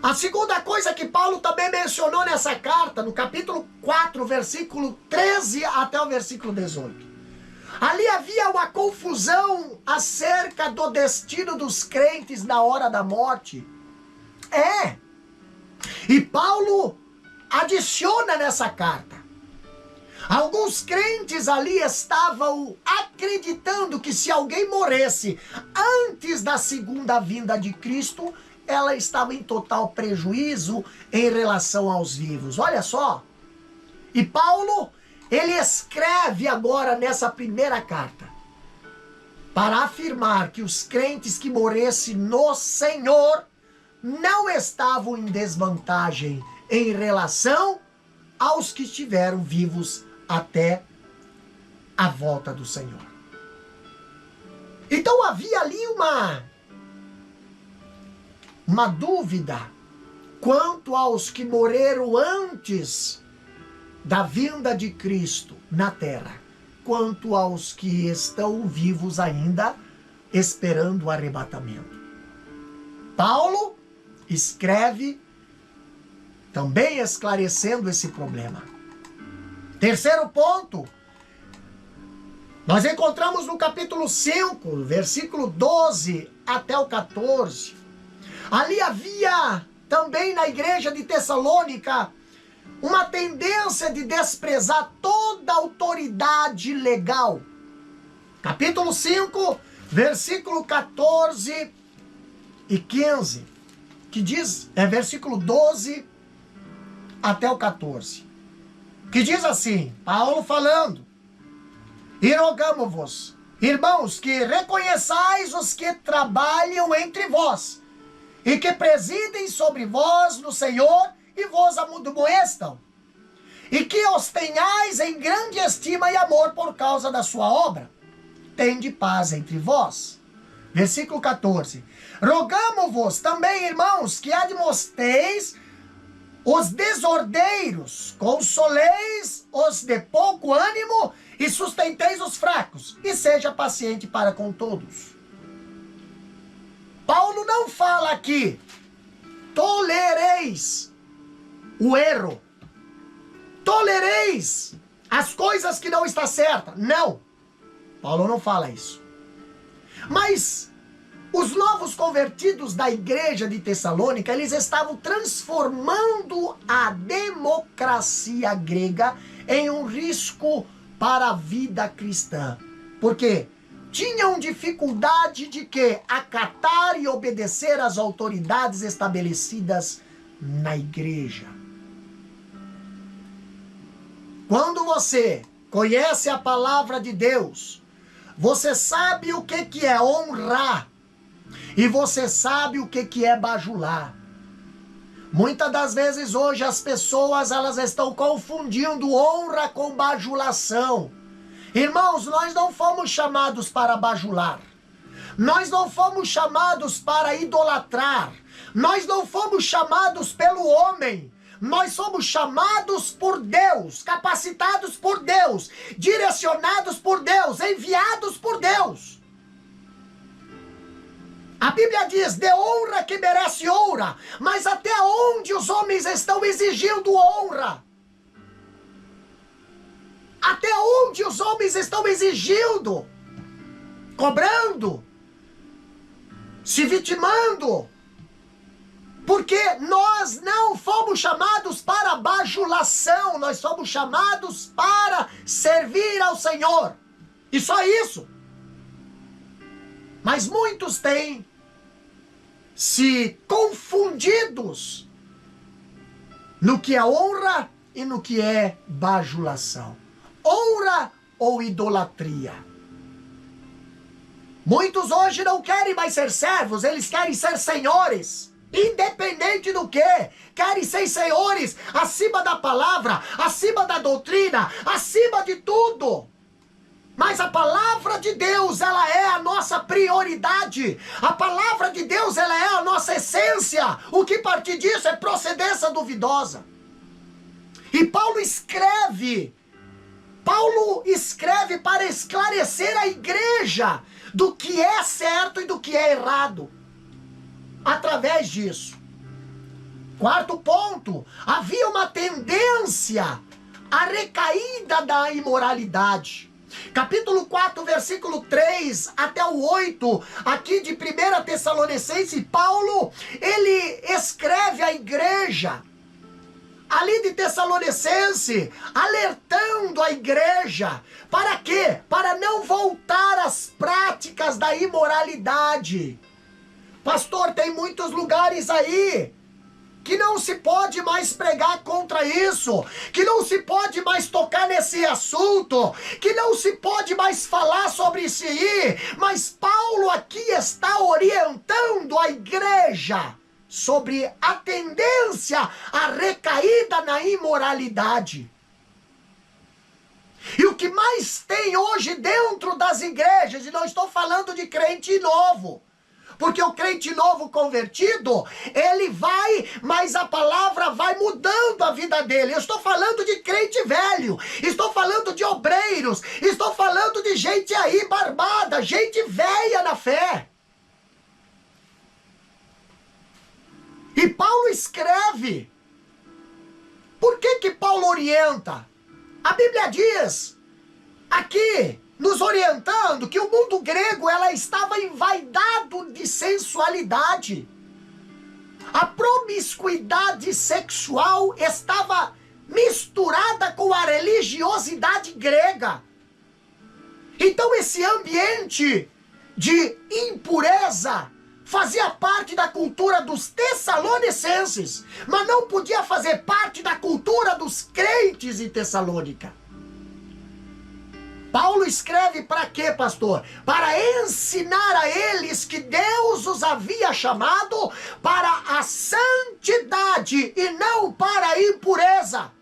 A segunda coisa que Paulo também mencionou nessa carta, no capítulo 4, versículo 13 até o versículo 18. Ali havia uma confusão acerca do destino dos crentes na hora da morte. E Paulo adiciona nessa carta. Alguns crentes ali estavam acreditando que se alguém morresse antes da segunda vinda de Cristo, ela estava em total prejuízo em relação aos vivos. Olha só. E Paulo, ele escreve agora nessa primeira carta para afirmar que os crentes que morressem no Senhor não estavam em desvantagem em relação aos que estiveram vivos até a volta do Senhor. Então havia ali uma dúvida quanto aos que morreram antes da vinda de Cristo na terra, quanto aos que estão vivos ainda esperando o arrebatamento. Paulo escreve também esclarecendo esse problema. Terceiro ponto, nós encontramos no capítulo 5, versículo 12 até o 14. Ali havia também na igreja de Tessalônica uma tendência de desprezar toda autoridade legal. Capítulo 5, versículo 14 e 15, que diz, versículo 12 até o 14. Que diz assim, Paulo falando: e rogamo-vos, irmãos, que reconheçais os que trabalham entre vós, e que presidem sobre vós no Senhor, e vos admoestam, e que os tenhais em grande estima e amor por causa da sua obra. Tende paz entre vós. Versículo 14. Rogamo-vos também, irmãos, que admoesteis os desordeiros, consoleis os de pouco ânimo e sustenteis os fracos, e seja paciente para com todos. Paulo não fala aqui, tolereis o erro, tolereis as coisas que não estão certas. Não, Paulo não fala isso. Mas os novos convertidos da igreja de Tessalônica, eles estavam transformando a democracia grega em um risco para a vida cristã. Por quê? Tinham dificuldade de quê? Acatar e obedecer às autoridades estabelecidas na igreja. Quando você conhece a palavra de Deus, você sabe o que é honrar. E você sabe o que é bajular. Muitas das vezes hoje as pessoas elas estão confundindo honra com bajulação. Irmãos, nós não fomos chamados para bajular. Nós não fomos chamados para idolatrar. Nós não fomos chamados pelo homem. Nós somos chamados por Deus, capacitados por Deus, direcionados por Deus, enviados por Deus. A Bíblia diz, dê honra que merece honra, mas até onde os homens estão exigindo honra? Até onde os homens estão exigindo, cobrando, se vitimando Porque nós não fomos chamados para bajulação, nós fomos chamados para servir ao Senhor. E só isso. Mas muitos têm se confundidos no que é honra e no que é bajulação. Honra ou idolatria. Muitos hoje não querem mais ser servos, eles querem ser senhores. Independente do que, querem ser senhores acima da palavra, acima da doutrina, acima de tudo. Mas a palavra de Deus, ela é a nossa prioridade. A palavra de Deus, ela é a nossa essência. O que partir disso é procedência duvidosa. E Paulo escreve para esclarecer a igreja do que é certo e do que é errado. Através disso. Quarto ponto, havia uma tendência à recaída da imoralidade. Capítulo 4, versículo 3 até o 8, aqui de 1 Tessalonicenses, Paulo, ele escreve à igreja, ali de Tessalonicense, alertando a igreja, para quê? Para não voltar às práticas da imoralidade. Pastor, tem muitos lugares aí que não se pode mais pregar contra isso, que não se pode mais tocar nesse assunto, que não se pode mais falar sobre isso aí, mas Paulo aqui está orientando a igreja sobre a tendência à recaída na imoralidade. E o que mais tem hoje dentro das igrejas, e não estou falando de crente novo, porque o crente novo convertido, ele vai, mas a palavra vai mudando a vida dele. Eu estou falando de crente velho, estou falando de obreiros, estou falando de gente aí barbada, gente velha na fé. E Paulo escreve. Por que Paulo orienta? A Bíblia diz aqui, nos orientando, que o mundo grego, ela estava envaidado de sensualidade. A promiscuidade sexual estava misturada com a religiosidade grega. Então esse ambiente de impureza fazia parte da cultura dos tessalonicenses, mas não podia fazer parte da cultura dos crentes em Tessalônica. Paulo escreve para quê, pastor? Para ensinar a eles que Deus os havia chamado para a santidade e não para a impureza.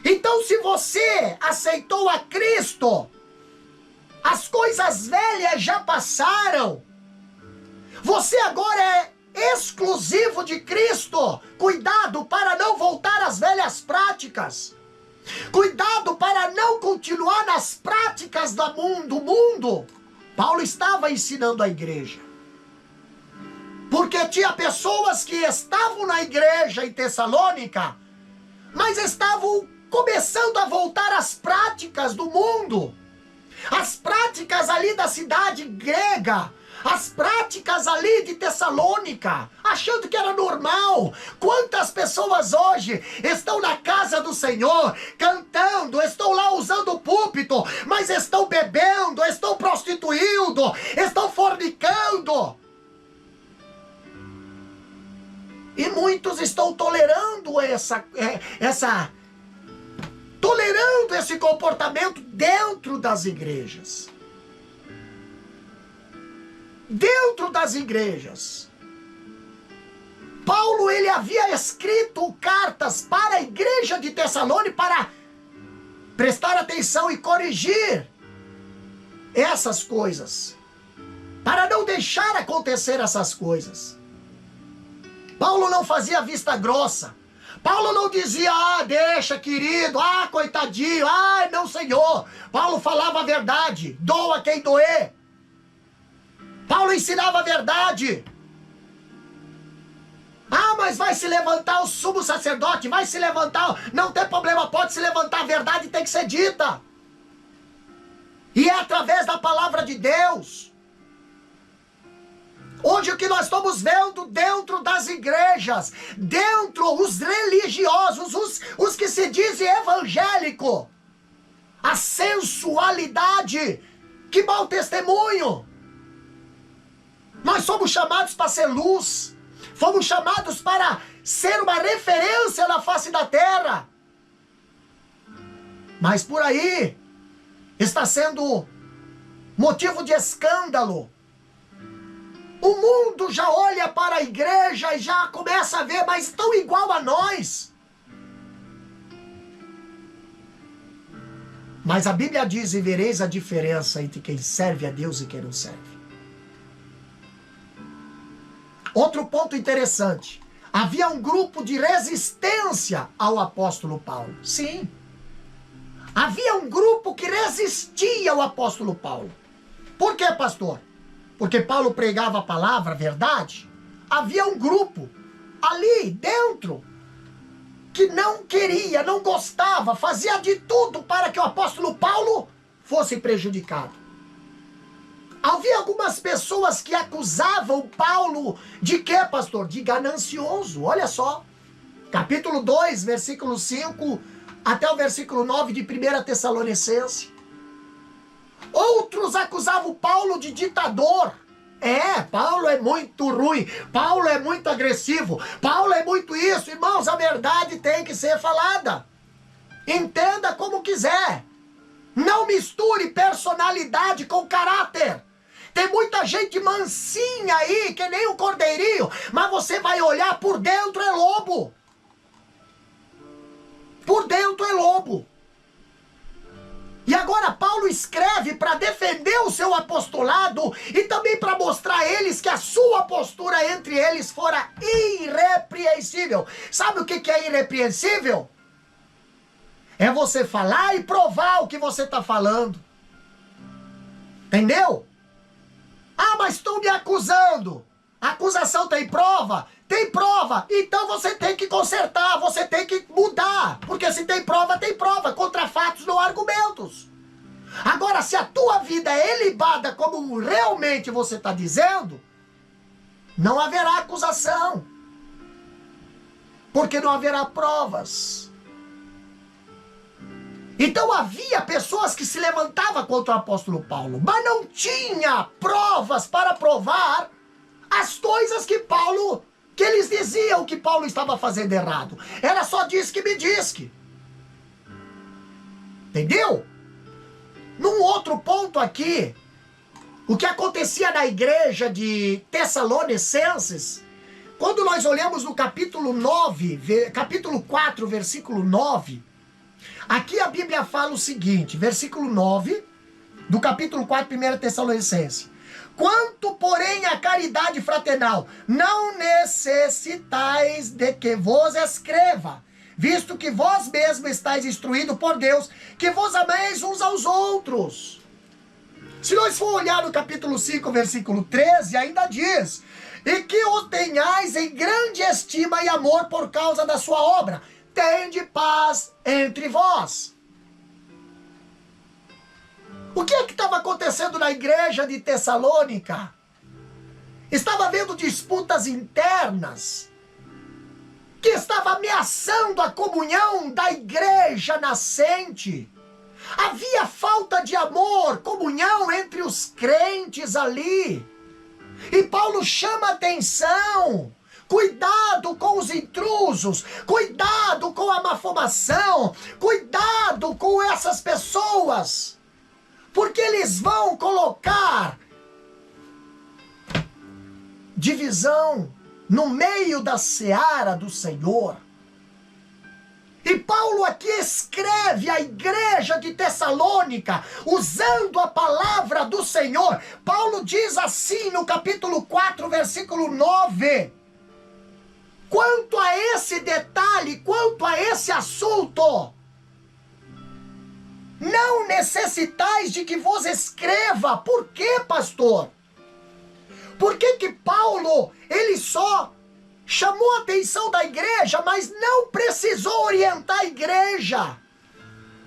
Então, se você aceitou a Cristo, as coisas velhas já passaram. Você agora é exclusivo de Cristo. Cuidado para não voltar às velhas práticas. Cuidado para não continuar nas práticas do mundo. Paulo estava ensinando a igreja. Porque tinha pessoas que estavam na igreja em Tessalônica, mas estavam começando a voltar às práticas do mundo. As práticas ali da cidade grega, as práticas ali de Tessalônica, achando que era normal. Quantas pessoas hoje estão na casa do Senhor, cantando, estão lá usando o púlpito, mas estão bebendo, estão prostituindo, estão fornicando. E muitos estão tolerando esse comportamento dentro das igrejas. Dentro das igrejas. Paulo, ele havia escrito cartas para a igreja de Tessalônica para prestar atenção e corrigir essas coisas, para não deixar acontecer essas coisas. Paulo não fazia vista grossa. Paulo não dizia, deixa querido, coitadinho, não Senhor. Paulo falava a verdade, doa quem doer. Paulo ensinava a verdade. Mas vai se levantar o sumo sacerdote, vai se levantar, não tem problema, pode se levantar, a verdade tem que ser dita. E é através da palavra de Deus. Hoje o que nós estamos vendo dentro das igrejas, dentro os religiosos, os que se dizem evangélico, a sensualidade, que mau testemunho. Nós somos chamados para ser luz, fomos chamados para ser uma referência na face da terra. Mas por aí está sendo motivo de escândalo. O mundo já olha para a igreja e já começa a ver, mas estão igual a nós. Mas a Bíblia diz, e vereis a diferença entre quem serve a Deus e quem não serve. Outro ponto interessante. Havia um grupo de resistência ao apóstolo Paulo. Sim. Havia um grupo que resistia ao apóstolo Paulo. Por quê, pastor? Porque Paulo pregava a palavra, a verdade? Havia um grupo ali dentro que não queria, não gostava, fazia de tudo para que o apóstolo Paulo fosse prejudicado. Havia algumas pessoas que acusavam Paulo de quê, pastor? De ganancioso. Olha só. Capítulo 2, versículo 5 até o versículo 9 de 1 Tessalonicenses. Outros acusavam Paulo de ditador. Paulo é muito ruim, Paulo é muito agressivo, Paulo é muito isso. Irmãos, a verdade tem que ser falada. Entenda como quiser. Não misture personalidade com caráter. Tem muita gente mansinha aí, que nem um cordeirinho, mas você vai olhar, por dentro é lobo. Por dentro é lobo. E agora Paulo escreve para defender o seu apostolado e também para mostrar a eles que a sua postura entre eles fora irrepreensível. Sabe o que é irrepreensível? É você falar e provar o que você está falando. Entendeu? Ah, mas estão me acusando. A acusação tem prova? Tem prova. Então você tem que consertar, você tem que mudar. Porque se tem prova, tem prova. Contra fatos não há argumentos. Agora, se a tua vida é ilibada como realmente você está dizendo, não haverá acusação. Porque não haverá provas. Então havia pessoas que se levantavam contra o apóstolo Paulo, mas não tinha provas para provar as coisas que eles diziam que Paulo estava fazendo errado. Era só diz que me diz que. Entendeu? Num outro ponto aqui, o que acontecia na igreja de Tessalonicenses, quando nós olhamos no capítulo 4, versículo 9, aqui a Bíblia fala o seguinte, versículo 9, do capítulo 4, 1 Tessalonicenses. Quanto, porém, à caridade fraternal, não necessitais de que vos escreva, visto que vós mesmos estáis instruídos por Deus, que vos ameis uns aos outros. Se nós for olhar no capítulo 5, versículo 13, ainda diz, e que o tenhais em grande estima e amor por causa da sua obra, tende paz entre vós. O que é que estava acontecendo na igreja de Tessalônica? Estava havendo disputas internas que estava ameaçando a comunhão da igreja nascente. Havia falta de amor, comunhão entre os crentes ali. E Paulo chama atenção. Cuidado com os intrusos, cuidado com a malformação, cuidado com essas pessoas. Porque eles vão colocar divisão no meio da seara do Senhor. E Paulo aqui escreve à igreja de Tessalônica, usando a palavra do Senhor. Paulo diz assim no capítulo 4, versículo 9. Quanto a esse detalhe, quanto a esse assunto, não necessitais de que vos escreva. Por quê, pastor? Por que Paulo, ele só chamou a atenção da igreja, mas não precisou orientar a igreja?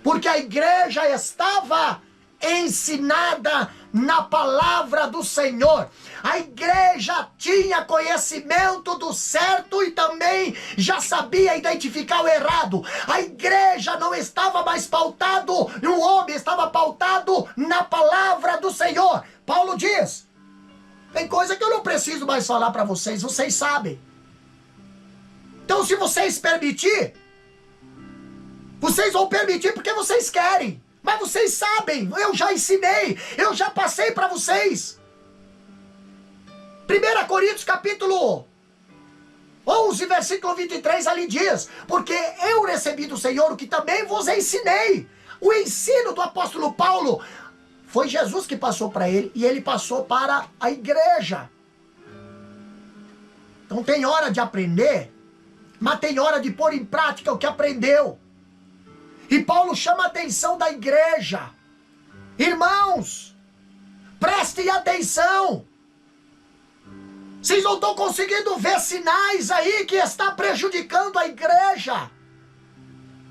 Porque a igreja estava ensinada na palavra do Senhor. A igreja tinha conhecimento do certo e também já sabia identificar o errado. A igreja não estava mais pautado no homem, estava pautado na palavra do Senhor. Paulo diz: tem coisa que eu não preciso mais falar para vocês, vocês sabem. Então, se vocês permitir, vocês vão permitir porque vocês querem. Mas vocês sabem, eu já ensinei, eu já passei para vocês. 1 Coríntios capítulo 11, versículo 23, ali diz: porque eu recebi do Senhor o que também vos ensinei. O ensino do apóstolo Paulo foi Jesus que passou para ele e ele passou para a igreja. Então tem hora de aprender, mas tem hora de pôr em prática o que aprendeu. E Paulo chama a atenção da igreja. Irmãos, prestem atenção. Vocês não estão conseguindo ver sinais aí que está prejudicando a igreja.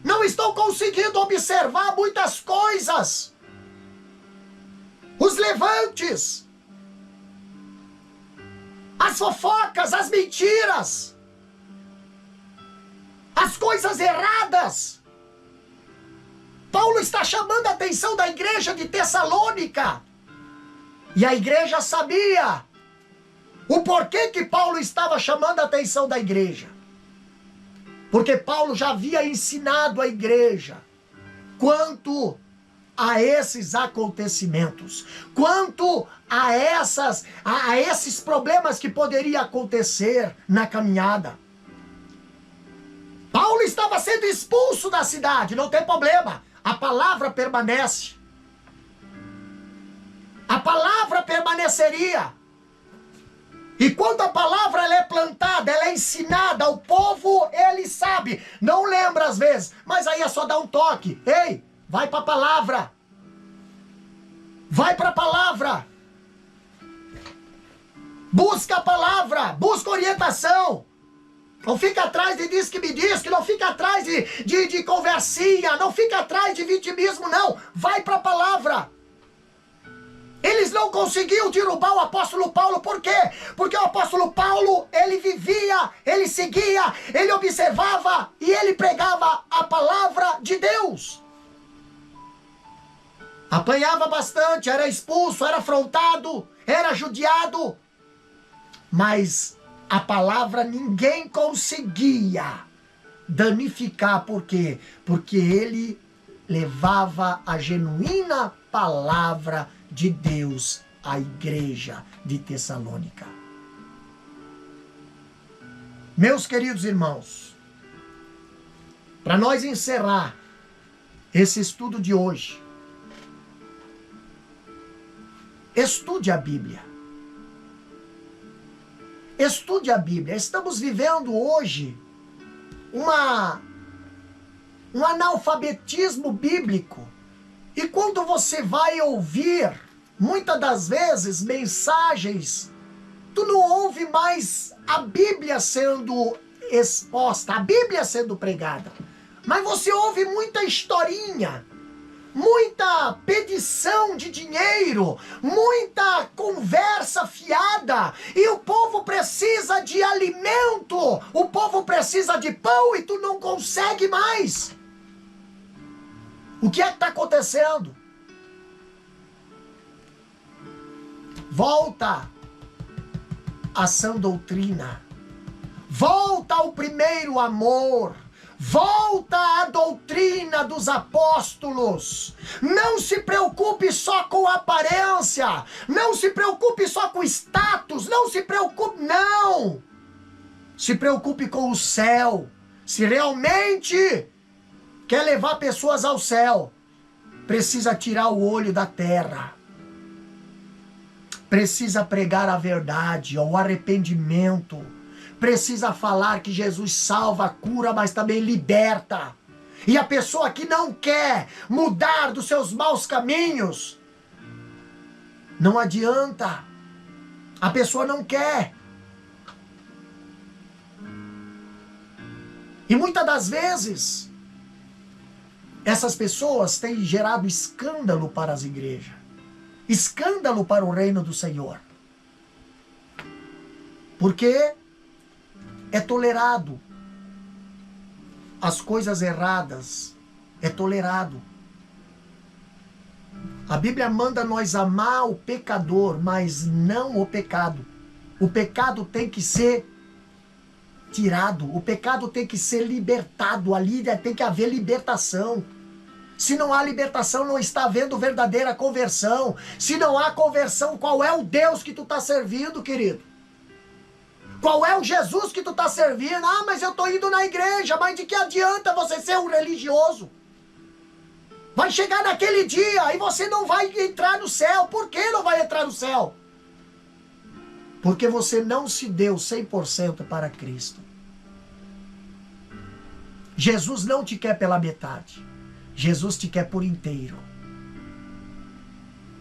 Não estão conseguindo observar muitas coisas. Os levantes, as fofocas, as mentiras, as coisas erradas. Paulo está chamando a atenção da igreja de Tessalônica. E a igreja sabia o porquê que Paulo estava chamando a atenção da igreja. Porque Paulo já havia ensinado a igreja quanto a esses acontecimentos, quanto a esses problemas que poderiam acontecer na caminhada. Paulo estava sendo expulso da cidade, não tem problema. A palavra permanece. A palavra permaneceria. E quando a palavra ela é plantada, ela é ensinada, o povo, ele sabe. Não lembra às vezes, mas aí é só dar um toque. Ei, vai para a palavra. Vai para a palavra. Busca a palavra, busca orientação. Não fica atrás de diz que me diz, que não fica atrás de conversinha, não fica atrás de vitimismo, não. Vai para a palavra. Eles não conseguiam derrubar o apóstolo Paulo, por quê? Porque o apóstolo Paulo, ele vivia, ele seguia, ele observava e ele pregava a palavra de Deus. Apanhava bastante, era expulso, era afrontado, era judiado, mas a palavra ninguém conseguia danificar. Por quê? Porque ele levava a genuína palavra de Deus à igreja de Tessalônica. Meus queridos irmãos, para nós encerrar esse estudo de hoje, estude a Bíblia. Estude a Bíblia. Estamos vivendo hoje um analfabetismo bíblico. E quando você vai ouvir, muitas das vezes, mensagens, tu não ouve mais a Bíblia sendo exposta, a Bíblia sendo pregada. Mas você ouve muita historinha, muita pedição de dinheiro, muita conversa fiada, e o povo precisa de alimento, o povo precisa de pão e tu não consegue mais. O que é que está acontecendo? Volta à sã doutrina, volta ao primeiro amor, volta à doutrina dos apóstolos. Não se preocupe só com a aparência, não se preocupe só com status, não se preocupe, não. Se preocupe com o céu. Se realmente quer levar pessoas ao céu, precisa tirar o olho da terra. Precisa pregar a verdade, o arrependimento. Precisa falar que Jesus salva, cura, mas também liberta. E a pessoa que não quer mudar dos seus maus caminhos, não adianta. A pessoa não quer. E muitas das vezes, Essas pessoas têm gerado escândalo para as igrejas. Escândalo para o reino do Senhor. Porque é tolerado. As coisas erradas é tolerado. A Bíblia manda nós amar o pecador, mas não o pecado. O pecado tem que ser tirado. O pecado tem que ser libertado. Ali tem que haver libertação. Se não há libertação, não está havendo verdadeira conversão. Se não há conversão, qual é o Deus que tu está servindo, querido? Qual é o Jesus que tu está servindo? Ah, mas eu estou indo na igreja. Mas de que adianta você ser um religioso? Vai chegar naquele dia e você não vai entrar no céu. Por que não vai entrar no céu? Porque você não se deu 100% para Cristo. Jesus não te quer pela metade. Jesus te quer por inteiro.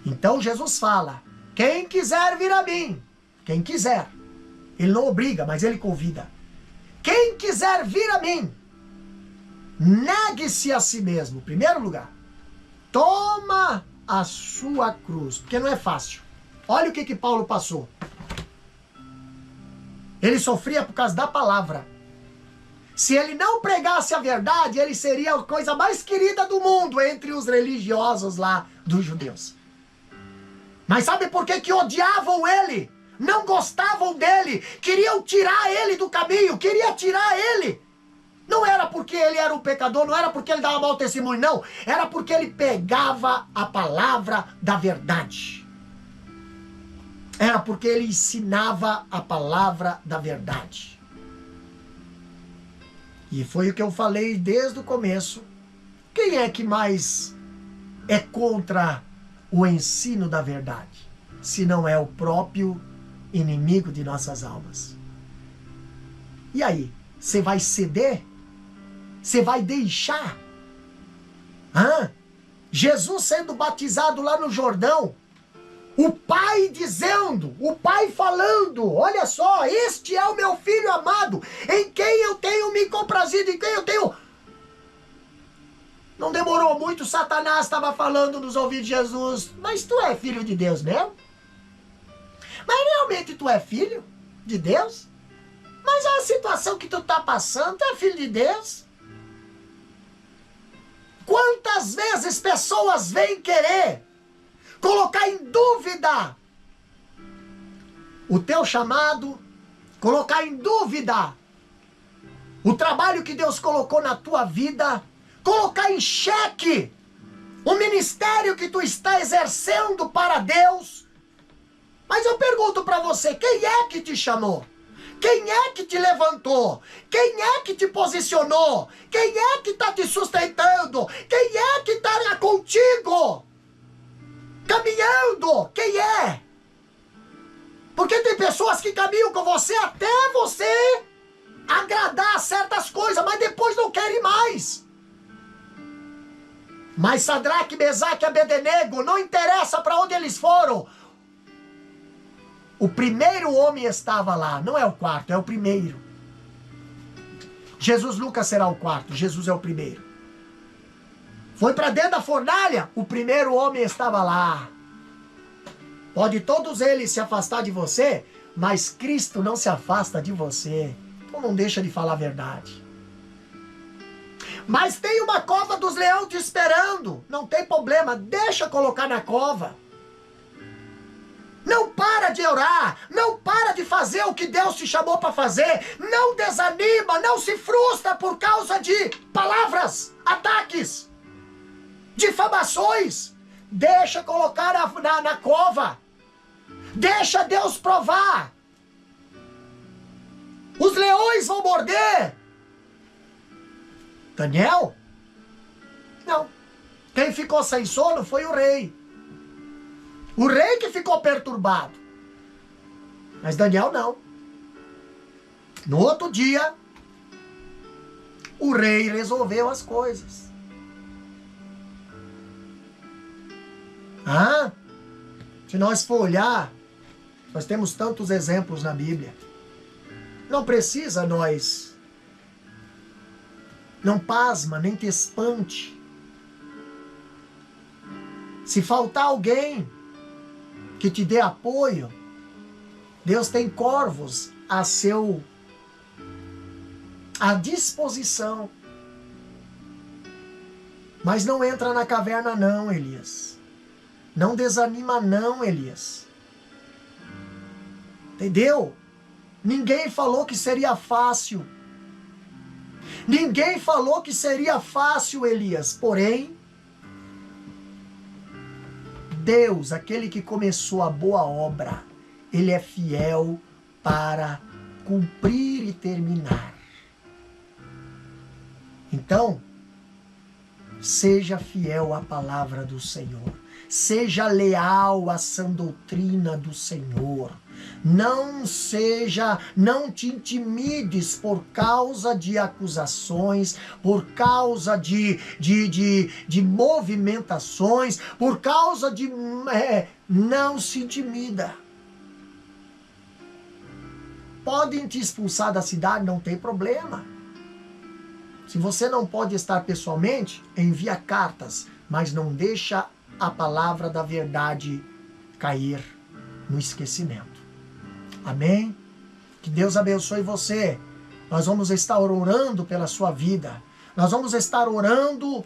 Então Jesus fala, quem quiser vir a mim, quem quiser, ele não obriga, mas ele convida. Quem quiser vir a mim, negue-se a si mesmo, em primeiro lugar. Toma a sua cruz, porque não é fácil. Olha o que Paulo passou. Ele sofria por causa da palavra. Se ele não pregasse a verdade, ele seria a coisa mais querida do mundo entre os religiosos lá dos judeus. Mas sabe por que odiavam ele? Não gostavam dele, queriam tirar ele do caminho, queriam tirar ele. Não era porque ele era um pecador, não era porque ele dava mau testemunho, não. Era porque ele pegava a palavra da verdade. Era porque ele ensinava a palavra da verdade. E foi o que eu falei desde o começo. Quem é que mais é contra o ensino da verdade? Se não é o próprio inimigo de nossas almas. E aí? Você vai ceder? Você vai deixar? Jesus sendo batizado lá no Jordão. O pai dizendo, o pai falando, olha só, este é o meu filho amado, em quem eu tenho me comprazido, em quem eu tenho... Não demorou muito, Satanás estava falando nos ouvidos de Jesus, mas tu é filho de Deus mesmo? Mas realmente tu é filho de Deus? Mas a situação que tu está passando, tu é filho de Deus? Quantas vezes pessoas vêm querer colocar em dúvida o teu chamado, colocar em dúvida o trabalho que Deus colocou na tua vida, colocar em xeque o ministério que tu está exercendo para Deus. Mas eu pergunto para você, quem é que te chamou? Quem é que te levantou? Quem é que te posicionou? Quem é que está te sustentando? Quem é que está contigo? Caminhando, quem é? Porque tem pessoas que caminham com você até você agradar certas coisas, mas depois não querem mais. Mas Sadraque, Mesaque e Abednego, não interessa para onde eles foram. O primeiro homem estava lá, não é o quarto, é o primeiro. Jesus nunca será o quarto, Jesus é o primeiro. Foi para dentro da fornalha, o primeiro homem estava lá. Pode todos eles se afastar de você, mas Cristo não se afasta de você. Então não deixa de falar a verdade. Mas tem uma cova dos leões te esperando. Não tem problema, deixa colocar na cova. Não para de orar, não para de fazer o que Deus te chamou para fazer. Não desanima, não se frustra por causa de palavras, ataques, difamações. Deixa colocar na cova. Deixa Deus provar. Os leões vão morder. Daniel? Não. Quem ficou sem sono foi o rei. O rei que ficou perturbado. Mas Daniel não. No outro dia, o rei resolveu as coisas. Se nós for olhar, nós temos tantos exemplos na Bíblia. Não precisa nós, não pasma, nem te espante Se faltar alguém que te dê apoio, Deus tem corvos à disposição. Mas não entra na caverna não, Elias. Não desanima não, Elias. Entendeu? Ninguém falou que seria fácil. Ninguém falou que seria fácil, Elias. Porém, Deus, aquele que começou a boa obra, Ele é fiel para cumprir e terminar. Então, seja fiel à palavra do Senhor. Seja leal à sã doutrina do Senhor. Não te intimides por causa de acusações, por causa de movimentações, por causa de... não se intimida. Podem te expulsar da cidade, não tem problema. Se você não pode estar pessoalmente, envia cartas, mas não deixa a palavra da verdade cair no esquecimento. Amém? Que Deus abençoe você. Nós vamos estar orando pela sua vida. Nós vamos estar orando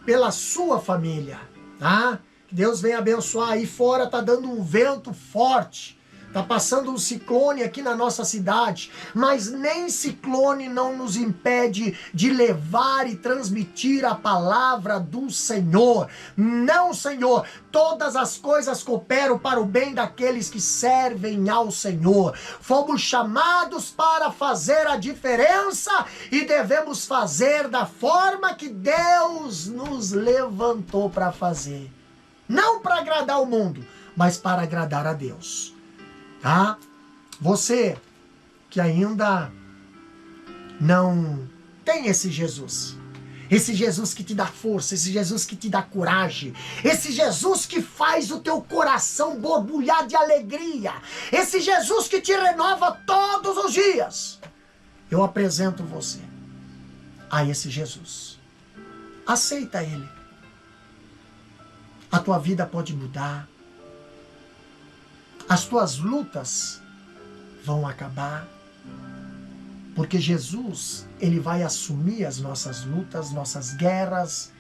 pela sua família. Tá? Que Deus venha abençoar. Aí fora tá dando um vento forte. Tá passando um ciclone aqui na nossa cidade, mas nem ciclone não nos impede de levar e transmitir a palavra do Senhor. Não, Senhor, todas as coisas cooperam para o bem daqueles que servem ao Senhor. Fomos chamados para fazer a diferença e devemos fazer da forma que Deus nos levantou para fazer. Não para agradar o mundo, mas para agradar a Deus. Tá? Você que ainda não tem esse Jesus que te dá força, esse Jesus que te dá coragem, esse Jesus que faz o teu coração borbulhar de alegria, esse Jesus que te renova todos os dias, eu apresento você a esse Jesus. Aceita Ele. A tua vida pode mudar. As tuas lutas vão acabar, porque Jesus, Ele vai assumir as nossas lutas, nossas guerras,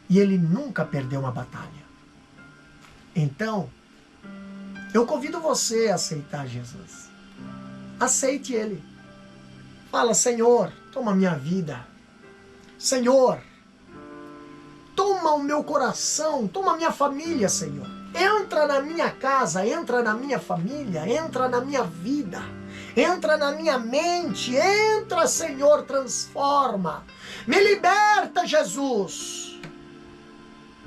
e Ele nunca perdeu uma batalha. Então, eu convido você a aceitar Jesus. Aceite Ele. Fala, Senhor, toma minha vida. Senhor, toma o meu coração, toma minha família, Senhor. Entra na minha casa, entra na minha família, entra na minha vida, entra na minha mente, entra, Senhor, transforma. Me liberta, Jesus.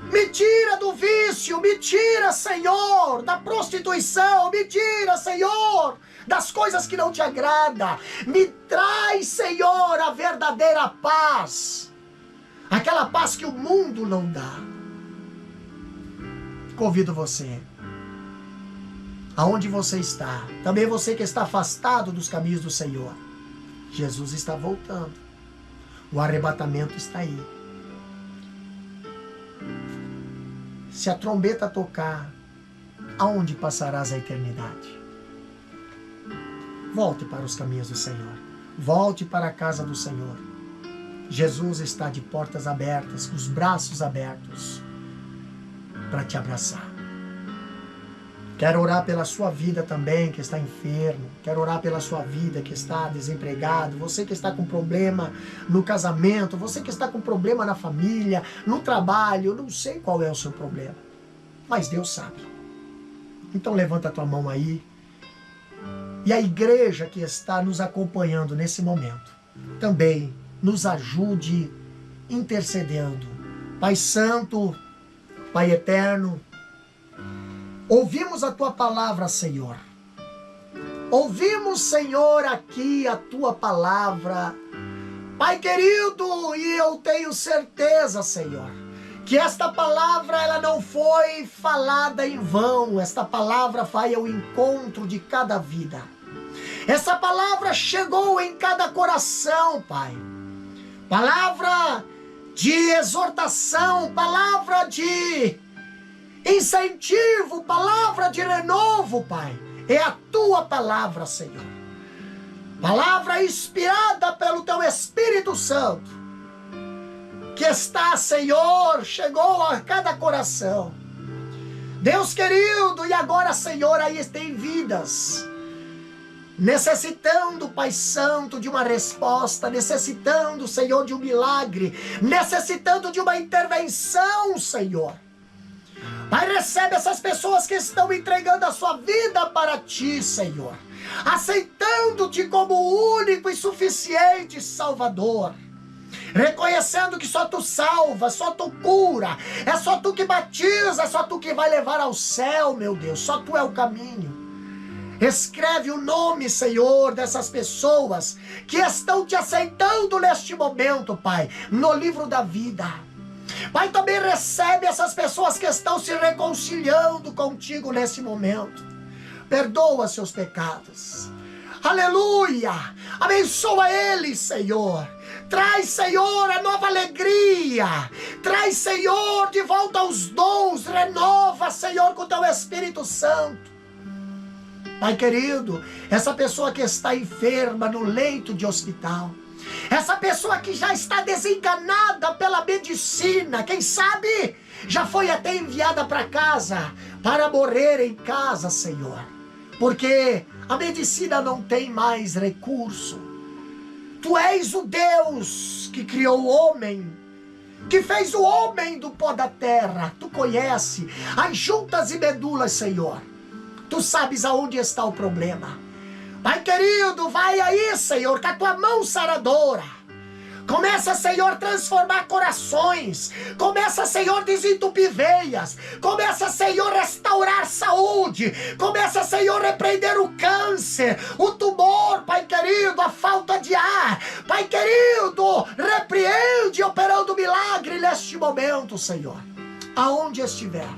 Me tira do vício, me tira, Senhor, da prostituição, me tira, Senhor, das coisas que não te agradam. Me traz, Senhor, a verdadeira paz, aquela paz que o mundo não dá. Convido você, aonde você está, também você que está afastado dos caminhos do Senhor, Jesus está voltando, o arrebatamento está aí. Se a trombeta tocar, aonde passarás a eternidade? Volte para os caminhos do Senhor, volte para a casa do Senhor. Jesus está de portas abertas, com os braços abertos, para te abraçar. Quero orar pela sua vida também, que está enfermo. Quero orar pela sua vida, que está desempregado. Você que está com problema no casamento. Você que está com problema na família, no trabalho. Eu não sei qual é o seu problema, mas Deus sabe. Então levanta a tua mão aí. E a igreja que está nos acompanhando nesse momento, também nos ajude intercedendo. Pai Santo, Pai Eterno, ouvimos a Tua palavra, Senhor. Ouvimos, Senhor, aqui a Tua palavra. Pai querido, e eu tenho certeza, Senhor, que esta palavra ela não foi falada em vão. Esta palavra vai ao encontro de cada vida. Essa palavra chegou em cada coração, Pai. Palavra de exortação, palavra de incentivo, palavra de renovo, Pai. É a tua palavra, Senhor. Palavra inspirada pelo teu Espírito Santo, que está, Senhor, chegou a cada coração. Deus querido, e agora, Senhor, aí tem vidas necessitando, Pai Santo, de uma resposta, necessitando, Senhor, de um milagre, necessitando de uma intervenção, Senhor. Pai, recebe essas pessoas que estão entregando a sua vida para Ti, Senhor, aceitando-Te como o único e suficiente Salvador, reconhecendo que só Tu salva, só Tu cura, é só Tu que batiza, é só Tu que vai levar ao céu, meu Deus, só Tu é o caminho. Escreve o nome, Senhor, dessas pessoas que estão Te aceitando neste momento, Pai, no livro da vida. Pai, também recebe essas pessoas que estão se reconciliando contigo nesse momento. Perdoa seus pecados. Aleluia! Abençoa eles, Senhor. Traz, Senhor, a nova alegria. Traz, Senhor, de volta os dons. Renova, Senhor, com Teu Espírito Santo. Pai querido, essa pessoa que está enferma no leito de hospital, essa pessoa que já está desenganada pela medicina, quem sabe já foi até enviada para casa, para morrer em casa, Senhor, porque a medicina não tem mais recurso. Tu és o Deus que criou o homem, que fez o homem do pó da terra. Tu conhece as juntas e medulas, Senhor. Tu sabes aonde está o problema. Pai querido, vai aí, Senhor, com a Tua mão saradora. Começa, Senhor, a transformar corações. Começa, Senhor, a desentupir veias. Começa, Senhor, a restaurar saúde. Começa, Senhor, a repreender o câncer, o tumor, Pai querido, a falta de ar. Pai querido, repreende operando milagre neste momento, Senhor. Aonde estiver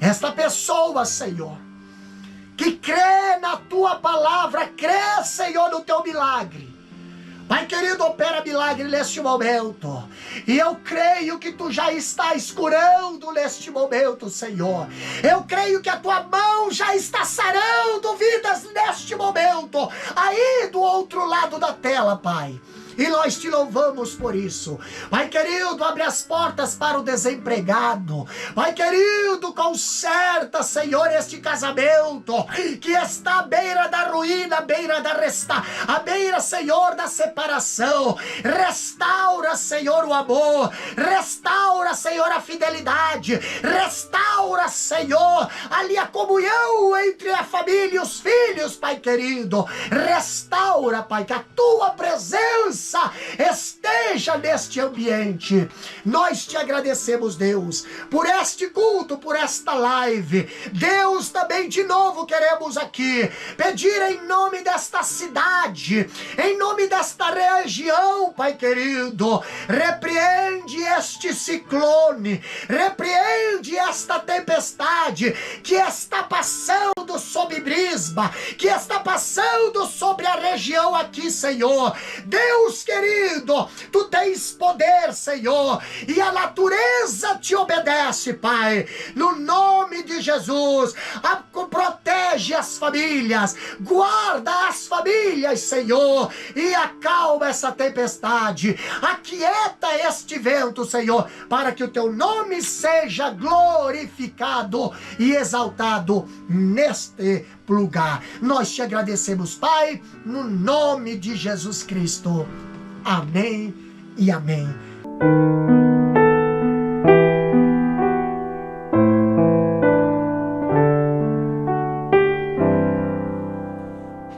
esta pessoa, Senhor, que crê na Tua palavra, crê, Senhor, no Teu milagre. Pai querido, opera milagre neste momento. E eu creio que Tu já estás curando neste momento, Senhor. Eu creio que a Tua mão já está sarando vidas neste momento, aí do outro lado da tela, Pai. E nós Te louvamos por isso. Pai querido, abre as portas para o desempregado. Pai querido, conserta, Senhor, este casamento que está à beira da ruína, à beira à beira, Senhor, da separação. Restaura, Senhor, o amor. Restaura, Senhor, a fidelidade. Restaura, Senhor, ali a comunhão entre a família e os filhos, Pai querido. Restaura, Pai, que a Tua presença esteja neste ambiente. Nós Te agradecemos, Deus, por este culto, por esta live. Deus, também de novo queremos aqui pedir em nome desta cidade, em nome desta região, Pai querido, repreende este ciclone, repreende esta tempestade que está passando sobre Brisba, que está passando sobre a região aqui, Senhor. Deus querido, Tu tens poder, Senhor, e a natureza Te obedece, Pai. No nome de Jesus, protege as famílias, guarda as famílias, Senhor, e acalma essa tempestade, aquieta este vento, Senhor, para que o Teu nome seja glorificado e exaltado neste lugar. Nós Te agradecemos, Pai, no nome de Jesus Cristo. Amém e amém.